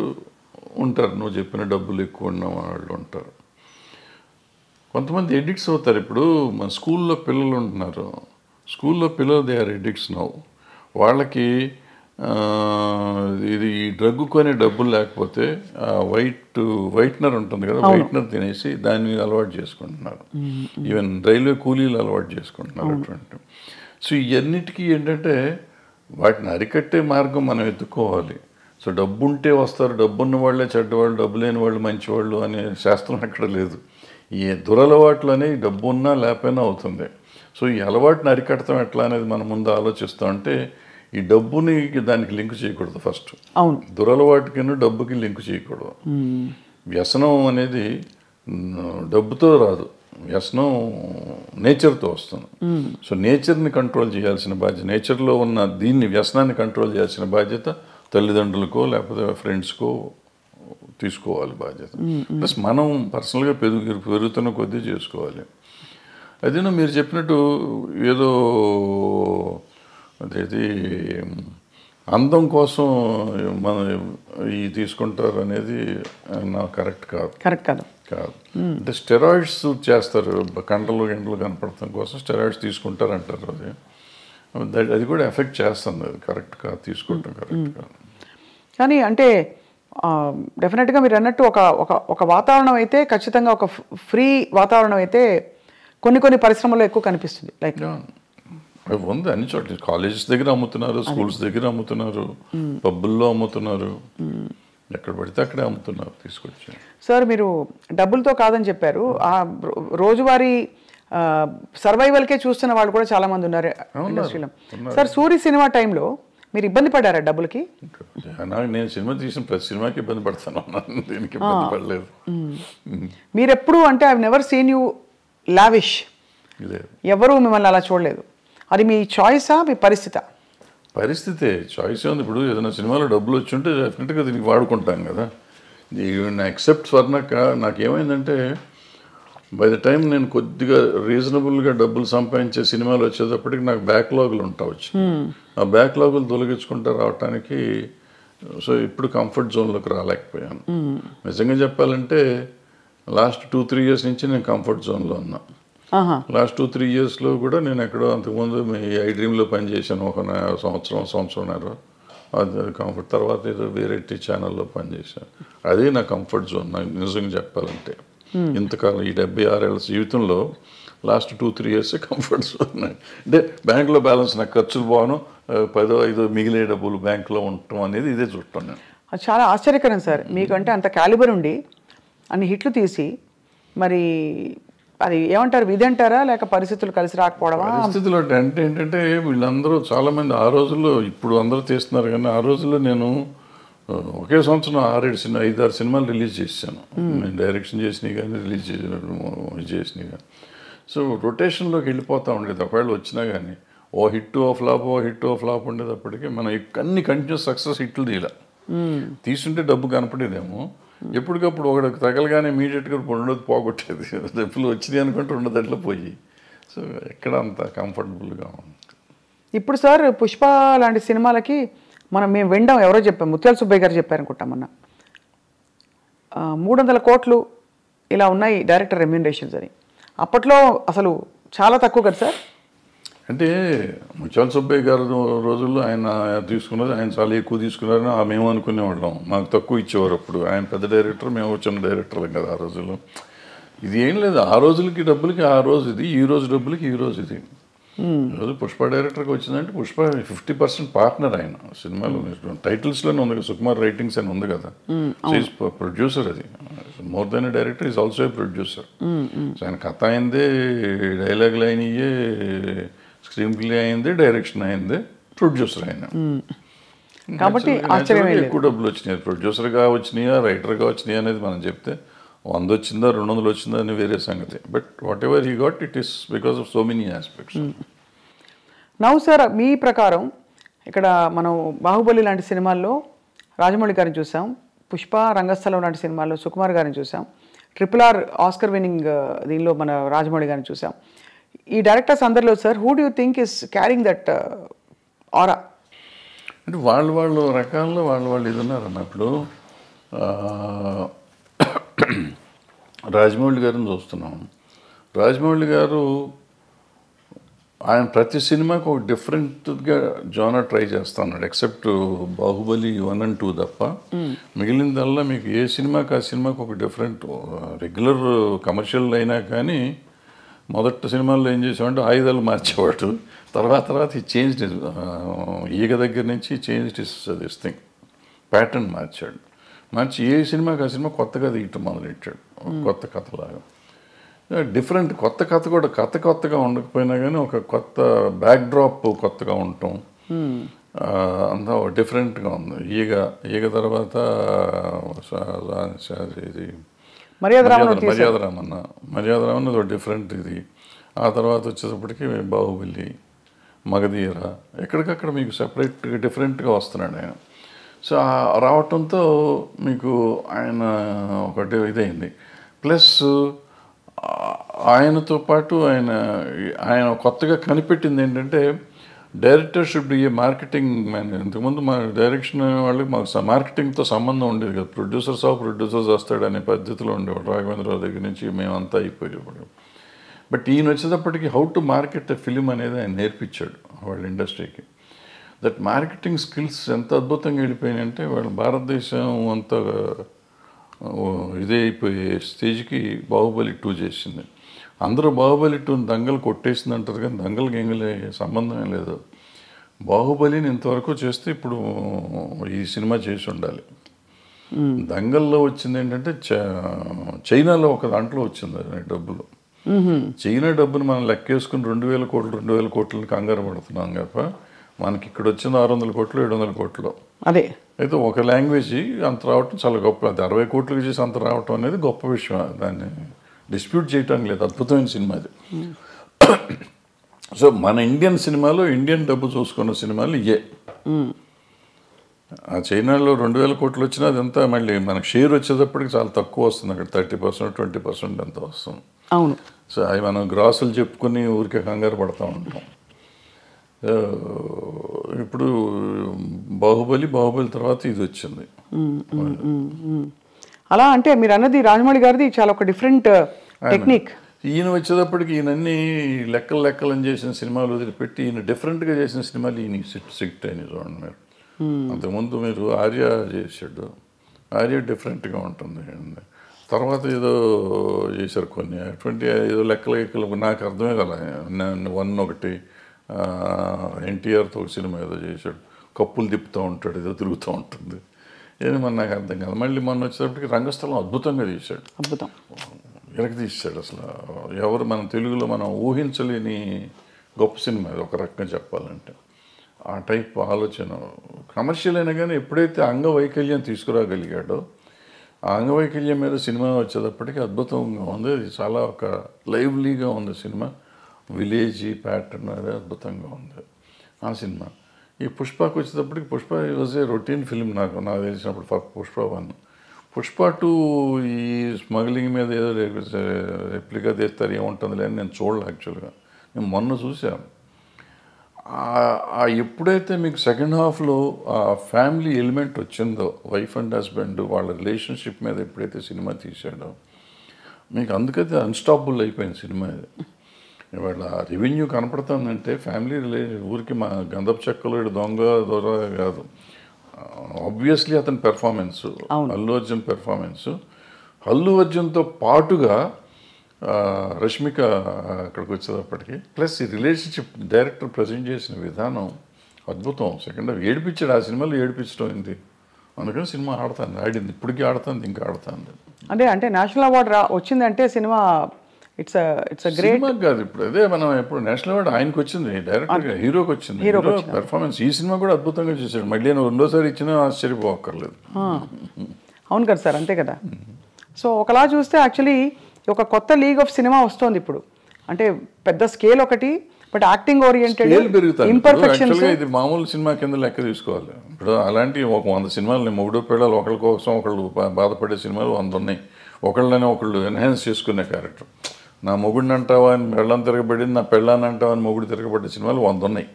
Speaker 3: ఉంటారు నువ్వు చెప్పిన డబ్బులు ఎక్కువ ఉన్న వాళ్ళు ఉంటారు. కొంతమంది ఎడిక్ట్స్ అవుతారు. ఇప్పుడు మన స్కూల్లో పిల్లలు ఉంటున్నారు, స్కూల్లో పిల్లలు దే ఆర్ ఎడిక్ట్స్ నౌ. వాళ్ళకి ఇది ఈ డ్రగ్ కొనే డబ్బులు లేకపోతే వైట్నర్ ఉంటుంది కదా, వైట్నర్ తినేసి దాన్ని అలవాటు చేసుకుంటున్నారు. ఈవెన్ రైల్వే కూలీలు అలవాటు చేసుకుంటున్నారు అటువంటి. సో ఇవన్నిటికీ ఏంటంటే వాటిని అరికట్టే మార్గం మనం ఎత్తుకోవాలి. సో డబ్బు ఉంటే వస్తారు, డబ్బున్న వాళ్ళే చెడ్డవాళ్ళు, డబ్బు లేని వాళ్ళు మంచివాళ్ళు అనే శాస్త్రం అక్కడ లేదు. ఈ దురలవాట్లు అనేవి డబ్బు ఉన్నా లేకపోయినా అవుతుంది. సో ఈ అలవాటుని అరికడతాం ఎట్లా అనేది మనం ముందు ఆలోచిస్తాం. అంటే ఈ డబ్బుని దానికి లింక్ చేయకూడదు ఫస్ట్.
Speaker 2: అవును,
Speaker 3: దురలవాటుకి డబ్బుకి లింక్ చేయకూడదు. వ్యసనం అనేది డబ్బుతో రాదు, వ్యసనం నేచర్తో వస్తుంది. సో నేచర్ని కంట్రోల్ చేయాల్సిన బాధ్యత, నేచర్లో ఉన్న దీన్ని వ్యసనాన్ని కంట్రోల్ చేయాల్సిన బాధ్యత తల్లిదండ్రులకో లేకపోతే ఫ్రెండ్స్కో తీసుకోవాలి బాధ్యత. ప్లస్ మనం పర్సనల్గా పెరుగుతున్న కొద్దీ చేసుకోవాలి. అదేనా మీరు చెప్పినట్టు ఏదో అదేది అందం కోసం మనం ఈ తీసుకుంటారు అనేది నాకు కరెక్ట్ కాదు. అంటే స్టెరాయిడ్స్ చేస్తారు, గంటలు కనపడటం కోసం స్టెరాయిడ్స్ తీసుకుంటారు అంటారు. అది కూడా ఎఫెక్ట్ చేస్తుంది, అది కరెక్ట్ కాదు, తీసుకోవటం కరెక్ట్ కాదు.
Speaker 2: కానీ అంటే డెఫినెట్గా మీరు అన్నట్టు ఒక వాతావరణం అయితే ఖచ్చితంగా ఒక ఫ్రీ వాతావరణం అయితే కొన్ని పరిశ్రమల్లో ఎక్కువ కనిపిస్తుంది. లైక్
Speaker 3: ఉంది అన్ని చోట్ల, కాలేజెస్ దగ్గర అమ్ముతున్నారు, స్కూల్స్ దగ్గర అమ్ముతున్నారు, పబ్బుల్లో అమ్ముతున్నారు, ఎక్కడ పడితే అక్కడే అమ్ముతున్నారు తీసుకొచ్చి.
Speaker 2: సార్ మీరు డబ్బులతో కాదని చెప్పారు, ఆ రోజువారీ సర్వైవల్కే చూస్తున్న వాళ్ళు కూడా చాలా మంది ఉన్నారు ఇండస్ట్రీలో. సార్ సూరి సినిమా టైంలో మీరు ఇబ్బంది పడ్డారా డబ్బులకి?
Speaker 3: నేను సినిమా తీసిన ప్రతి సినిమాకి ఇబ్బంది పడతాను, దీనికి ఇబ్బంది పడలేదు.
Speaker 2: మీరు ఎప్పుడు అంటే I never seen you lavish, ఎవరు మిమ్మల్ని అలా చూడలేదు. అది మీ చాయిసా మీ పరిస్థితా?
Speaker 3: పరిస్థితే, చాయిస్ ఉంది. ఇప్పుడు ఏదైనా సినిమాలో డబ్బులు వచ్చి ఉంటే డెఫినెట్గా దీనికి వాడుకుంటాం కదా. ఎక్సెప్ట్ స్వర్ణక్క నాకేమైందంటే బై ద టైం నేను కొద్దిగా రీజనబుల్గా డబ్బులు సంపాదించే సినిమాలు వచ్చేటప్పటికి నాకు బ్యాక్లాగులు ఉంటావచ్చు. ఆ బ్యాక్లాగులు తొలగించుకుంటూ రావటానికి సో ఇప్పుడు కంఫర్ట్ జోన్లోకి రాలేకపోయాను. నిజంగా చెప్పాలంటే లాస్ట్ 2-3 ఇయర్స్ నుంచి నేను కంఫర్ట్ జోన్లో ఉన్నా. లాస్ట్ 2-3 ఇయర్స్లో కూడా నేను ఎక్కడో అంతకుముందు ఐ డ్రీమ్లో పనిచేశాను ఒక సంవత్సరంన్నర. అది కంఫర్ట్. తర్వాత ఏదో వేరైటీ ఛానల్లో పనిచేశాను. అదే నా కంఫర్ట్ జోన్ నాకు నిజంగా చెప్పాలంటే. ఇంతకాలం ఈ 76 ఏళ్ళ జీవితంలో లాస్ట్ 2-3 ఇయర్స్ కంఫర్ట్ జోన్. అంటే బ్యాంకులో బ్యాలెన్స్ నాకు ఖర్చులు పోను, 10-5 మిగిలే డబ్బులు బ్యాంకులో ఉండటం అనేది ఇదే చూడటం నేను.
Speaker 2: అది చాలా ఆశ్చర్యకరం సార్. మీకంటే అంత క్యాలిబర్ ఉండి అన్ని హిట్లు తీసి మరి అది ఏమంటారు, విధి అంటారా లేక పరిస్థితులు కలిసి రాకపోవడమా?
Speaker 3: పరిస్థితులు అంటే ఏంటంటే వీళ్ళందరూ చాలామంది ఆ రోజుల్లో, ఇప్పుడు అందరూ తీస్తున్నారు కానీ ఆ రోజుల్లో నేను ఒకే సంవత్సరం 5-6 సినిమాలు రిలీజ్ చేశాను. నేను డైరెక్షన్ చేసినవి కానీ రిలీజ్ చేసినవి కానీ. సో రొటేషన్లోకి వెళ్ళిపోతూ ఉండేది. ఒకవేళ వచ్చినా కానీ ఓ హిట్ ఓ ఫ్లాప్ ఉండేటప్పటికీ మనం అన్ని కంటిన్యూస్ సక్సెస్ హిట్లు తీయాలి. తీసుంటే డబ్బు కనపడేదేమో, ఎప్పటికప్పుడు ఒకటి తగలగానే ఇమీడియట్గా ఉండదు పోగొట్టేది. డబ్బులు వచ్చినాయి అనుకుంటే ఉండదట్లో పోయి. సో ఎక్కడ అంత కంఫర్టబుల్గా ఉంది.
Speaker 2: ఇప్పుడు సార్ పుష్ప లాంటి సినిమాలకి మేము వినడం ఎవరో చెప్పాం, ముత్యాల సుబ్బయ్య గారు చెప్పారనుకుంటాం మొన్న, 300 కోట్లు ఇలా ఉన్నాయి డైరెక్టర్ రెమ్యూనరేషన్స్ అని. అప్పట్లో అసలు చాలా తక్కువ కదా సార్.
Speaker 3: అంటే ముత్యాల సుబ్బయ్య గారు రోజుల్లో ఆయన తీసుకున్నది, ఆయన చాలా ఎక్కువ తీసుకున్నారని మేము అనుకునేవాళ్ళం. మాకు తక్కువ ఇచ్చేవారు అప్పుడు. ఆయన పెద్ద డైరెక్టర్, మేము చిన్న డైరెక్టర్లం కదా ఆ రోజుల్లో. ఇది ఏం లేదు, ఆ రోజులకి డబ్బులకి ఆ రోజు ఇది, ఈ రోజు డబ్బులకి ఈ రోజు ఇది. ఈరోజు పుష్ప డైరెక్టర్గా వచ్చిందంటే పుష్ప 50% పార్ట్నర్ ఆయన సినిమాలో. టైటిల్స్లోనే ఉంది కదా, సుకుమార్ రైటింగ్స్ అని ఉంది కదా. ప్రొడ్యూసర్, అది more than A director, is also a producer. So ఆయన కథ అయిందే, డైలాగులు అయినయే, స్క్రీన్ ప్లే అయిందే, డైరెక్షన్ అయిందే, ప్రొడ్యూసర్ ఆయన.
Speaker 2: కాబట్టి
Speaker 3: ఎక్కువ డబ్బులు వచ్చినాయి. ప్రొడ్యూసర్గా వచ్చినాయా రైటర్గా వచ్చినాయా అనేది మనం చెప్తే 100 వచ్చిందా 200 వచ్చిందా అని వేరే సంగతి. But whatever he got, it is because of so many aspects.
Speaker 2: Now sir, మీ ప్రకారం ఇక్కడ మనం బాహుబలి లాంటి సినిమాల్లో రాజమౌళి గారిని చూసాం, పుష్ప రంగస్థలం లాంటి సినిమాల్లో సుకుమార్ గారిని చూసాం, RRR ఆస్కర్ విన్నింగ్ దీనిలో మన రాజమౌళి గారిని చూసాం. ఈ డైరెక్టర్స్ అందరిలో sir, who do you think is carrying that ఆరా?
Speaker 3: అంటే వాళ్ళు రకాల్లో వాళ్ళు ఇది ఉన్నారు అన్నప్పుడు. రాజమౌళి గారిని చూస్తున్నాం. రాజమౌళి గారు ఆయన ప్రతి సినిమాకి ఒక డిఫరెంట్గా జోనర్ ట్రై చేస్తున్నాడు. ఎక్సెప్ట్ బాహుబలి 1 and 2 తప్ప మిగిలిందల్లా మీకు ఏ సినిమాకి ఆ సినిమాకి ఒక డిఫరెంట్. రెగ్యులర్ కమర్షియల్ అయినా కానీ మొదటి సినిమాల్లో ఏం చేసామంటే ఆయుధాలు మార్చేవాడు. తర్వాత ఈ చేంజ్ ఈగ దగ్గర నుంచి చేంజ్ దిస్ థింగ్, ప్యాటర్న్ మార్చి ఏ సినిమాకి ఆ సినిమా కొత్తగా తీయటం మొదలెట్టాడు. కొత్త కథలాగా డిఫరెంట్. కొత్త కథ కూడా కొత్తగా ఉండకపోయినా కానీ ఒక కొత్త బ్యాక్డ్రాప్ కొత్తగా ఉండటం అంతా డిఫరెంట్గా ఉంది. ఈగ తర్వాత ఇది మర్యాదరామన్న ఒక డిఫరెంట్ ఇది. ఆ తర్వాత వచ్చేటప్పటికి బాహుబలి, మగధీర, ఎక్కడికక్కడ మీకు సెపరేట్గా డిఫరెంట్గా వస్తున్నాడు ఆయన. సో రావటంతో మీకు ఆయన ఒకటి ఇదైంది. ప్లస్ ఆయనతో పాటు ఆయన కొత్తగా కనిపెట్టింది ఏంటంటే director should be A marketing man. ఇంతకుముందు మా డైరెక్షన్ వాళ్ళకి మాకు మార్కెటింగ్తో సంబంధం ఉండేది కదా. ప్రొడ్యూసర్స్ వస్తాడనే పద్ధతిలో ఉండేవాడు. రాఘవేంద్రరావు దగ్గర నుంచి మేమంతా అయిపోయేవాడు. బట్ ఈయన వచ్చేటప్పటికి how to market a film అనేది ఆయన నేర్పించాడు వాళ్ళ ఇండస్ట్రీకి. దట్ మార్కెటింగ్ స్కిల్స్ ఎంత అద్భుతంగా వెళ్ళిపోయినాయంటే వాళ్ళు భారతదేశం అంతా ఇదే అయిపోయే స్టేజ్కి బాహుబలి 2 చేసింది. అందరూ బాహుబలి 2 దంగలు కొట్టేసింది అంటారు, కానీ దంగలకి ఎంగలే సంబంధమే లేదు. బాహుబలిని ఇంతవరకు చేస్తే ఇప్పుడు ఈ సినిమా చేసి ఉండాలి. దంగల్లో వచ్చింది ఏంటంటే చైనాలో ఒక దాంట్లో వచ్చింది డబ్బులు. చైనా డబ్బును మనం లెక్కేసుకుని 2,000 కోట్లని కంగారు పడుతున్నాం తప్ప మనకి ఇక్కడ వచ్చింది 600 కోట్లు 700 కోట్లు.
Speaker 2: అదే
Speaker 3: అయితే ఒక లాంగ్వేజ్ అంత రావటం చాలా గొప్ప. అది 60 కోట్లకి చేసి అంత రావటం అనేది గొప్ప విషయం. దాన్ని డిస్ప్యూట్ చేయటం లేదు. అద్భుతమైన సినిమా అది. సో మన ఇండియన్ సినిమాలో ఇండియన్ డబ్బు చూసుకున్న సినిమాలు ఇయే. ఆ చైనాలో 2,000 కోట్లు వచ్చినా అదంతా మళ్ళీ మనకు షేర్ వచ్చేటప్పటికి చాలా తక్కువ వస్తుంది. అక్కడ 30% 20% అంత వస్తుంది.
Speaker 2: అవును.
Speaker 3: సో అవి మనం గ్రాసులు చెప్పుకొని ఊరికే కంగారు పడుతూ ఉంటాం. ఇప్పుడు బాహుబలి తర్వాత ఇది వచ్చింది.
Speaker 2: అలా అంటే మీరు అన్నది రాజమౌళి గారిది చాలా ఒక డిఫరెంట్ టెక్నిక్.
Speaker 3: ఈయన వచ్చేటప్పటికి ఈయనన్నీ లెక్కలు చేసిన సినిమాలు వదిలిపెట్టి ఈయన డిఫరెంట్గా చేసిన సినిమాలు ఈయన సిట్ అయినాయి చూడండి మీరు. అంతకుముందు మీరు ఆర్య చేశాడు. ఆర్య డిఫరెంట్గా ఉంటుంది. తర్వాత ఏదో చేశారు కొన్ని అటువంటి ఏదో లెక్కలు నాకు అర్థమే కదా. 1 ఒకటి ఎన్టీఆర్తో ఒక సినిమా ఏదో చేశాడు. కప్పులు తిప్పుతూ ఉంటాడు, ఏదో తిరుగుతూ ఉంటుంది. ఏది మన నాకు అర్థం కాదు. మళ్ళీ మొన్న వచ్చేటప్పటికి రంగస్థలం అద్భుతంగా తీశాడు. వెనక్కి తీశాడు. అసలు ఎవరు మన తెలుగులో మనం ఊహించలేని గొప్ప సినిమా అది ఒక రకంగా చెప్పాలంటే. ఆ టైప్ ఆలోచన కమర్షియల్ అయినా కానీ ఎప్పుడైతే అంగవైకల్యం తీసుకురాగలిగాడో ఆ అంగవైకల్యం మీద సినిమా వచ్చేటప్పటికి అద్భుతంగా ఉంది. అది చాలా ఒక లైవ్లీగా ఉంది సినిమా. విలేజ్ ప్యాటర్న్ అది అద్భుతంగా ఉంది ఆ సినిమా. ఈ పుష్పకు వచ్చేటప్పటికి Pushpa was a routine film నాకు తెలిసినప్పుడు. పుష్ప 1, పుష్ప 2 ఈ స్మగ్లింగ్ మీద ఏదో రెప్లికా తీస్తారు ఏముంటుందిలే అని నేను చూడలే. యాక్చువల్గా నేను మొన్న చూశాను. ఎప్పుడైతే మీకు సెకండ్ హాఫ్లో ఆ ఫ్యామిలీ ఎలిమెంట్ వచ్చిందో, వైఫ్ అండ్ హస్బెండ్ వాళ్ళ రిలేషన్షిప్ మీద ఎప్పుడైతే సినిమా తీసాడో మీకు అందుకైతే అన్స్టాపబుల్ అయిపోయింది సినిమా. ఇది ఇవాళ రెవెన్యూ కనపడుతుందంటే ఫ్యామిలీ ఊరికి మా గంధపు చెక్కలు దొంగ దొర కాదు. ఆబ్వియస్లీ అతని పెర్ఫార్మెన్స్, అల్లు అర్జున్ పెర్ఫార్మెన్స్, అల్లు అర్జున్తో పాటుగా రష్మిక అక్కడికి వచ్చేటప్పటికి ప్లస్ ఈ రిలేషన్షిప్ డైరెక్టర్ ప్రజెంట్ చేసిన విధానం అద్భుతం. సెకండ్ హాఫ్ ఏడిపించాడు. ఆ సినిమాలో ఏడిపించడం అయింది. అందుకని సినిమా ఆడింది, ఇప్పటికీ ఆడుతుంది, ఇంకా ఆడుతుంది.
Speaker 2: అంటే నేషనల్ అవార్డు వచ్చిందంటే సినిమా ఇట్స్ గ్రేట్
Speaker 3: కాదు. ఇప్పుడు అదే మనం ఇప్పుడు నేషనల్ అవార్డు ఆయనకు వచ్చింది, డైరెక్టర్గా హీరోకి వచ్చింది. హీరో పెర్ఫార్మెన్స్ ఈ సినిమా కూడా అద్భుతంగా చేశాడు. మళ్ళీ నేను రెండోసారి ఇచ్చినా ఆశ్చర్యపోక్కర్లేదు.
Speaker 2: అవును కదా సార్, అంతే కదా. సో ఒకలా చూస్తే యాక్చువల్లీ ఒక కొత్త లీగ్ ఆఫ్ సినిమా వస్తుంది ఇప్పుడు. అంటే పెద్ద స్కేల్ ఒకటి, బట్ యాక్టింగ్ ఓరియంటెడ్ ఇంపర్ఫెక్షన్స్.
Speaker 3: ఇది మామూలు సినిమా కింద లెక్క తీసుకోవాలి. ఇప్పుడు అలాంటి ఒక 100 సినిమాలు మొగుడు పిల్లలు ఒకళ్ళ కోసం ఒకళ్ళు బాధపడే సినిమాలు 100 ఉన్నాయి. ఒకళ్ళని ఒకళ్ళు ఎన్హాన్స్ చేసుకునే క్యారెక్టర్. నా మొగుడిని అంటావా అని పెళ్ళని తిరగబడింది, నా పెళ్ళాన్ని అంటావా అని మొగుడు తిరగబడ్డ సినిమాలు 100 ఉన్నాయి.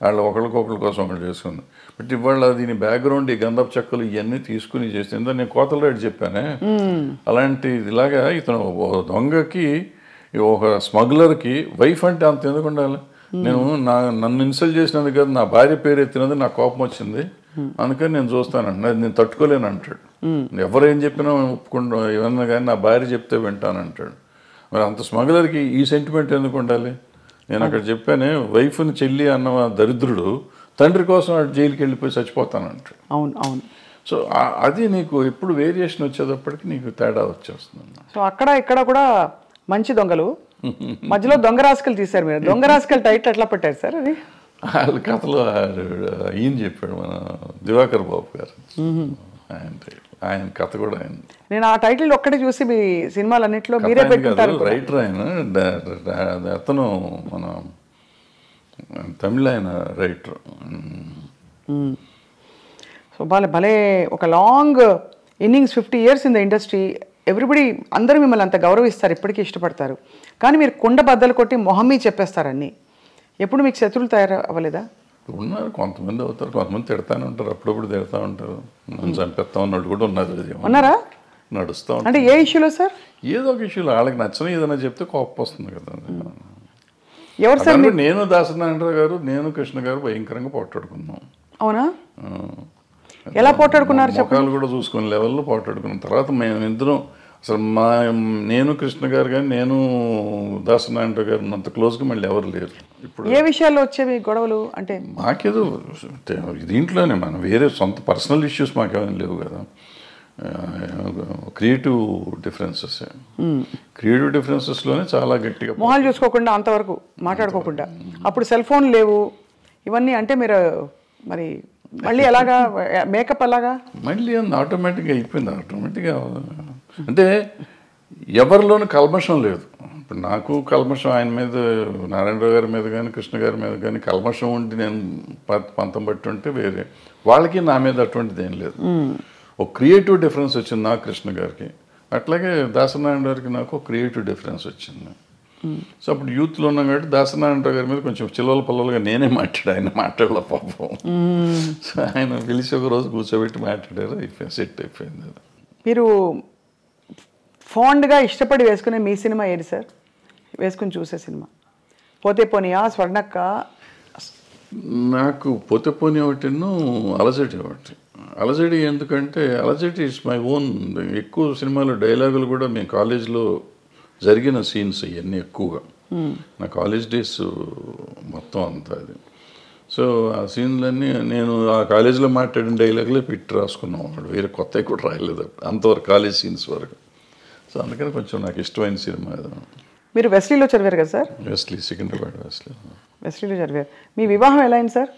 Speaker 3: వాళ్ళు ఒకళ్ళకొకళ్ళ కోసం ఒకళ్ళు చేసుకుంది. బట్ ఇవాళ దీని బ్యాక్గ్రౌండ్ ఈ గంధపు చెక్కలు ఇవన్నీ తీసుకుని చేసింది. నేను కోతల రేటు చెప్పానే, అలాంటి ఇలాగా ఇతను దొంగకి ఒక స్మగ్లర్కి వైఫ్ అంటే అంత ఎందుకు ఉండాలి? నేను నన్ను ఇన్సల్ట్ చేసినందుకు కదా, నా భార్య పేరు ఎత్తినది నాకు కోపం వచ్చింది, అందుకని నేను చూస్తానండి, అది నేను తట్టుకోలేను అంటాడు. ఎవరేం చెప్పినా ఒప్పుకుంటా, ఏమన్నా కానీ నా భార్య చెప్తే వింటానంటాడు. మరి అంత స్మగ్లర్కి ఈ సెంటిమెంట్ ఎందుకు ఉండాలి? నేను అక్కడ చెప్పానే, వైఫ్ని చెల్లి అన్న దరిద్రుడు తండ్రి కోసం జైలుకి వెళ్ళిపోయి చచ్చిపోతానంటాడు.
Speaker 2: అవును అవును.
Speaker 3: సో అది నీకు ఎప్పుడు వేరియేషన్ వచ్చేటప్పటికి నీకు తేడా వచ్చేస్తుంది.
Speaker 2: సో అక్కడ ఇక్కడ కూడా మంచి దొంగలు, మధ్యలో దొంగ రాసుకలు తీశారు మీరు. దొంగ రాసుకలు టైటిల్ ఎట్లా పెట్టారు సార్? అది
Speaker 3: వాళ్ళ కథలో ఈయన చెప్పాడు, మన దివాకర్ బాబు గారు. ఆయన కథ కూడా ఆయన.
Speaker 2: నేను ఆ టైటిల్ ఒక్కటే చూసి మీ సినిమాలన్నింటిలో మీరే పెట్టుకుంటారు.
Speaker 3: రైటర్ ఆయన, అతను మన తమిళ ఆయన రైటర్.
Speaker 2: సో భలే ఒక long innings, 50 years in the industry. Everybody అందరూ మిమ్మల్ని అంత గౌరవిస్తారు, ఇప్పటికీ ఇష్టపడతారు. కానీ మీరు కుండ బద్దలు కొట్టి మొహమ్మీ చెప్పేస్తారు అన్నీ. ఎప్పుడు మీకు శత్రువులు తయారు అవ్వలేదా?
Speaker 3: ఉన్నారు, కొంతమంది అవుతారు, కొంతమంది తిడతానే ఉంటారు, అప్పుడప్పుడు తిడతా ఉంటారు. నన్ను చంపేస్తా ఉన్నట్టు కూడా ఉన్నారు.
Speaker 2: ఉన్నారా?
Speaker 3: నడుస్తూ ఉంటారు.
Speaker 2: అంటే ఏ ఇష్యూలో సార్?
Speaker 3: ఏదో ఒక ఇష్యూలో వాళ్ళకి నచ్చని ఏదైనా చెప్తే కోపం వస్తుంది కదా.
Speaker 2: ఎవరు సార్?
Speaker 3: నేను దాసనారాయణరావు గారు, నేను కృష్ణ గారు భయంకరంగా పోట్లాడుకున్నాం.
Speaker 2: అవునా? ఎలా పోట్లాడుకున్నారు?
Speaker 3: ముఖాలు కూడా చూసుకునే లెవెల్లో పోట్లాడుకున్నాం. తర్వాత మేము ఇద్దరం అసలు నేను కృష్ణ గారు కానీ నేను దాసనారాయణరావు గారు అంత క్లోజ్గా మళ్ళీ ఎవరు లేరు. ఇప్పుడు
Speaker 2: ఏ విషయాల్లో వచ్చేవి గొడవలు? అంటే
Speaker 3: మాకేదో దీంట్లోనే మనం వేరే సొంత పర్సనల్ ఇష్యూస్ మాకేమైనా లేవు కదా. క్రియేటివ్ డిఫరెన్సెస్లోనే చాలా గట్టిగా
Speaker 2: మొహాలు చూసుకోకుండా అంతవరకు మాట్లాడుకోకుండా. అప్పుడు సెల్ ఫోన్ లేవు ఇవన్నీ. అంటే మీరు మరి మళ్ళీ ఎలాగా మేకప్ అలాగా
Speaker 3: మళ్ళీ ఆటోమేటిక్గా అయిపోయింది. ఆటోమేటిక్గా అంటే ఎవరిలోనూ కల్మషం లేదు. ఇప్పుడు నాకు కల్మషం ఆయన మీద, నారాయణరావు గారి మీద కానీ కృష్ణ గారి మీద కానీ కల్మషం ఉండి నేను పంతం బట్టి ఉంటే వేరే, వాళ్ళకి నా మీద అటువంటిది ఏం లేదు. ఒక క్రియేటివ్ డిఫరెన్స్ వచ్చింది నాకు కృష్ణ గారికి, అట్లాగే దాసనారాయణ గారికి నాకు ఒక క్రియేటివ్ డిఫరెన్స్ వచ్చింది. సో అప్పుడు యూత్లో ఉన్నాం కాబట్టి దాసనారాయణరావు గారి మీద కొంచెం చిల్లల పల్లలుగా నేనే మాట్లాడు, ఆయన మాట్లాడలే పాపం. సో ఆయన పిలిచి ఒక రోజు కూర్చోబెట్టి మాట్లాడారు, అయిపోయింది, సెట్ అయిపోయింది. అది
Speaker 2: మీరు ఫాండ్గా ఇష్టపడి వేసుకునే మీ సినిమా ఏది సార్? వేసుకుని చూసే సినిమా పోతే పోనీయా, స్వర్ణక్క?
Speaker 3: నాకు పోతే పోనీ ఒకటిను, అలజడి ఒకటి. అలజడి ఎందుకంటే అలజడి ఇట్స్ మై ఓన్. ఎక్కువ సినిమాలు డైలాగులు కూడా మేము కాలేజ్లో జరిగిన సీన్స్ ఇవన్నీ ఎక్కువగా నా కాలేజ్ డేస్ మొత్తం అంతా అది. సో ఆ సీన్లన్నీ నేను ఆ కాలేజీలో మాట్లాడిన డైలాగులే పెట్టి రాసుకున్నాం అన్నాడు, వేరే కొత్తవి కూడా రాయలేదు అంతవరకు, కాలేజ్ సీన్స్ వరకు. సో అందుకని కొంచెం నాకు ఇష్టమైన సినిమా.
Speaker 2: మీరు వెస్లీలో చదివారు కదా సార్?
Speaker 3: వెస్లీ, సికింద్రాబాద్ వెస్లీలో
Speaker 2: చదివారు. మీ వివాహం ఎలా అయింది సార్?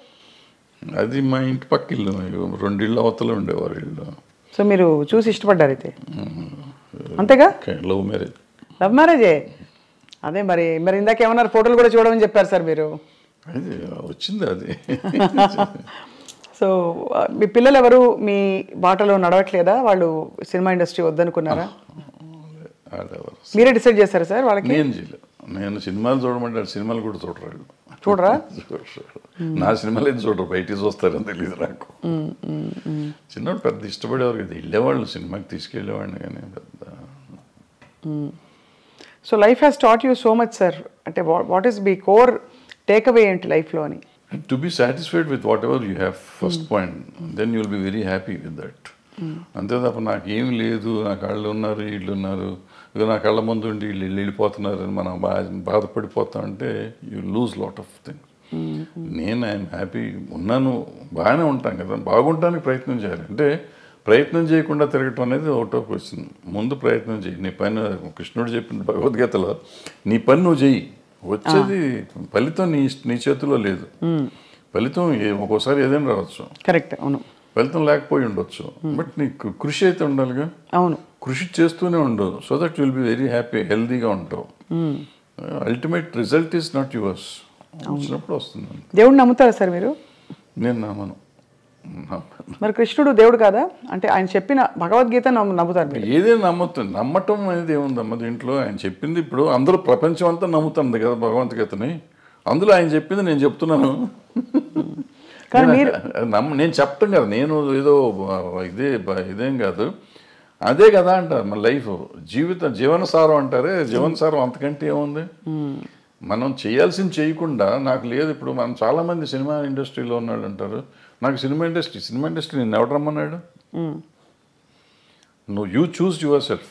Speaker 3: అది మా ఇంటి పక్క ఇల్లు, 2 ఇళ్ళు అవతల ఉండేవారు ఇల్లు.
Speaker 2: సో మీరు చూసి ఇష్టపడ్డారు అయితే, అంతేగా?
Speaker 3: Love marriage.
Speaker 2: లవ్ మ్యారేజే. అదే మరి మరి ఇందాక ఏమన్నారు, ఫోటోలు కూడా చూడమని చెప్పారు సార్ మీరు.
Speaker 3: అది వచ్చింది అది.
Speaker 2: సో మీ పిల్లలు ఎవరు మీ బాటలో నడవట్లేదా? వాళ్ళు సినిమా ఇండస్ట్రీ వద్దనుకున్నారా? మీరే డిసైడ్ చేశారా సార్ వాళ్ళకి?
Speaker 3: నేను చేయలేదు. నేను సినిమాలు చూడమంటే సినిమాలు కూడా చూడరు.
Speaker 2: చూడరా?
Speaker 3: నా సినిమాలు ఏం చూడరు, బయటికి చూస్తారని తెలియదు నాకు. చిన్నప్పుడు పెద్ద ఇష్టపడేవారు కదా, వెళ్ళేవాళ్ళు సినిమాకి తీసుకెళ్ళేవాడిని కానీ పెద్ద.
Speaker 2: So life has taught you so much sir. అంటే వాట్ ఈస్ మీ కోర్ టేక్ అవే ఏంటి లైఫ్లో అని?
Speaker 3: To be satisfied with whatever you have first point, then you will be very happy with that. అంతే తప్ప నాకేం లేదు, నా కళ్ళు ఉన్నారు వీళ్ళు ఉన్నారు, ఇక నా కళ్ళ ముందు ఉండి వీళ్ళు వెళ్ళిపోతున్నారు అని మనం బాధపడిపోతాం అంటే you lose lot of things. నేను ఐఎమ్ హ్యాపీ ఉన్నాను, బాగానే ఉంటాను కదా. బాగుంటానికి ప్రయత్నం చేయాలి. అంటే ప్రయత్నం చేయకుండా తిరగటం అనేది అవుట్ ఆఫ్ క్వశ్చన్. ముందు ప్రయత్నం చేయి. నీ పని కృష్ణుడు చెప్పిన భగవద్గీతలో, నీ పని నువ్వు చెయ్యి, వచ్చేది ఫలితం నీ చేతిలో లేదు. ఫలితం ఒక్కోసారి ఏదైనా రావచ్చు,
Speaker 2: కరెక్ట్, అవును.
Speaker 3: ఫలితం లేకపోయి ఉండొచ్చు, బట్ నీకు కృషి అయితే ఉండాలిగా.
Speaker 2: అవును,
Speaker 3: కృషి చేస్తూనే ఉండదు. So that will be very happy, హెల్దీగా ఉంటావు. Ultimate result is not yours. వచ్చినప్పుడు వస్తుంది.
Speaker 2: దేవుడు నమ్ముతారా సార్ మీరు?
Speaker 3: నేను నమ్మను.
Speaker 2: మరి కృష్ణుడు దేవుడు కాదా? అంటే ఆయన చెప్పిన భగవద్గీత నమ్ముతారు?
Speaker 3: ఏదైనా నమ్మటం అనేది ఏముందమ్మా దీంట్లో. ఆయన చెప్పింది ఇప్పుడు అందరూ ప్రపంచం అంతా నమ్ముతుంది కదా భగవద్గీతని. అందులో ఆయన చెప్పింది నేను చెప్తున్నాను.
Speaker 2: కానీ మీరు
Speaker 3: నేను చెప్తాం కదా, నేను ఏదో ఇదేం కాదు, అదే కదా అంటారు మన లైఫ్. జీవనసారం అంటారే, జీవనసారం అంతకంటే ఏముంది. మనం చేయాల్సింది చేయకుండా నాకు లేదు. ఇప్పుడు మనం చాలామంది సినిమా ఇండస్ట్రీలో ఉన్నాడు అంటారు, నాకు సినిమా ఇండస్ట్రీ నేను ఎవడు రమ్మన్నాడు? నువ్వు యూ చూస్ యువర్ సెల్ఫ్.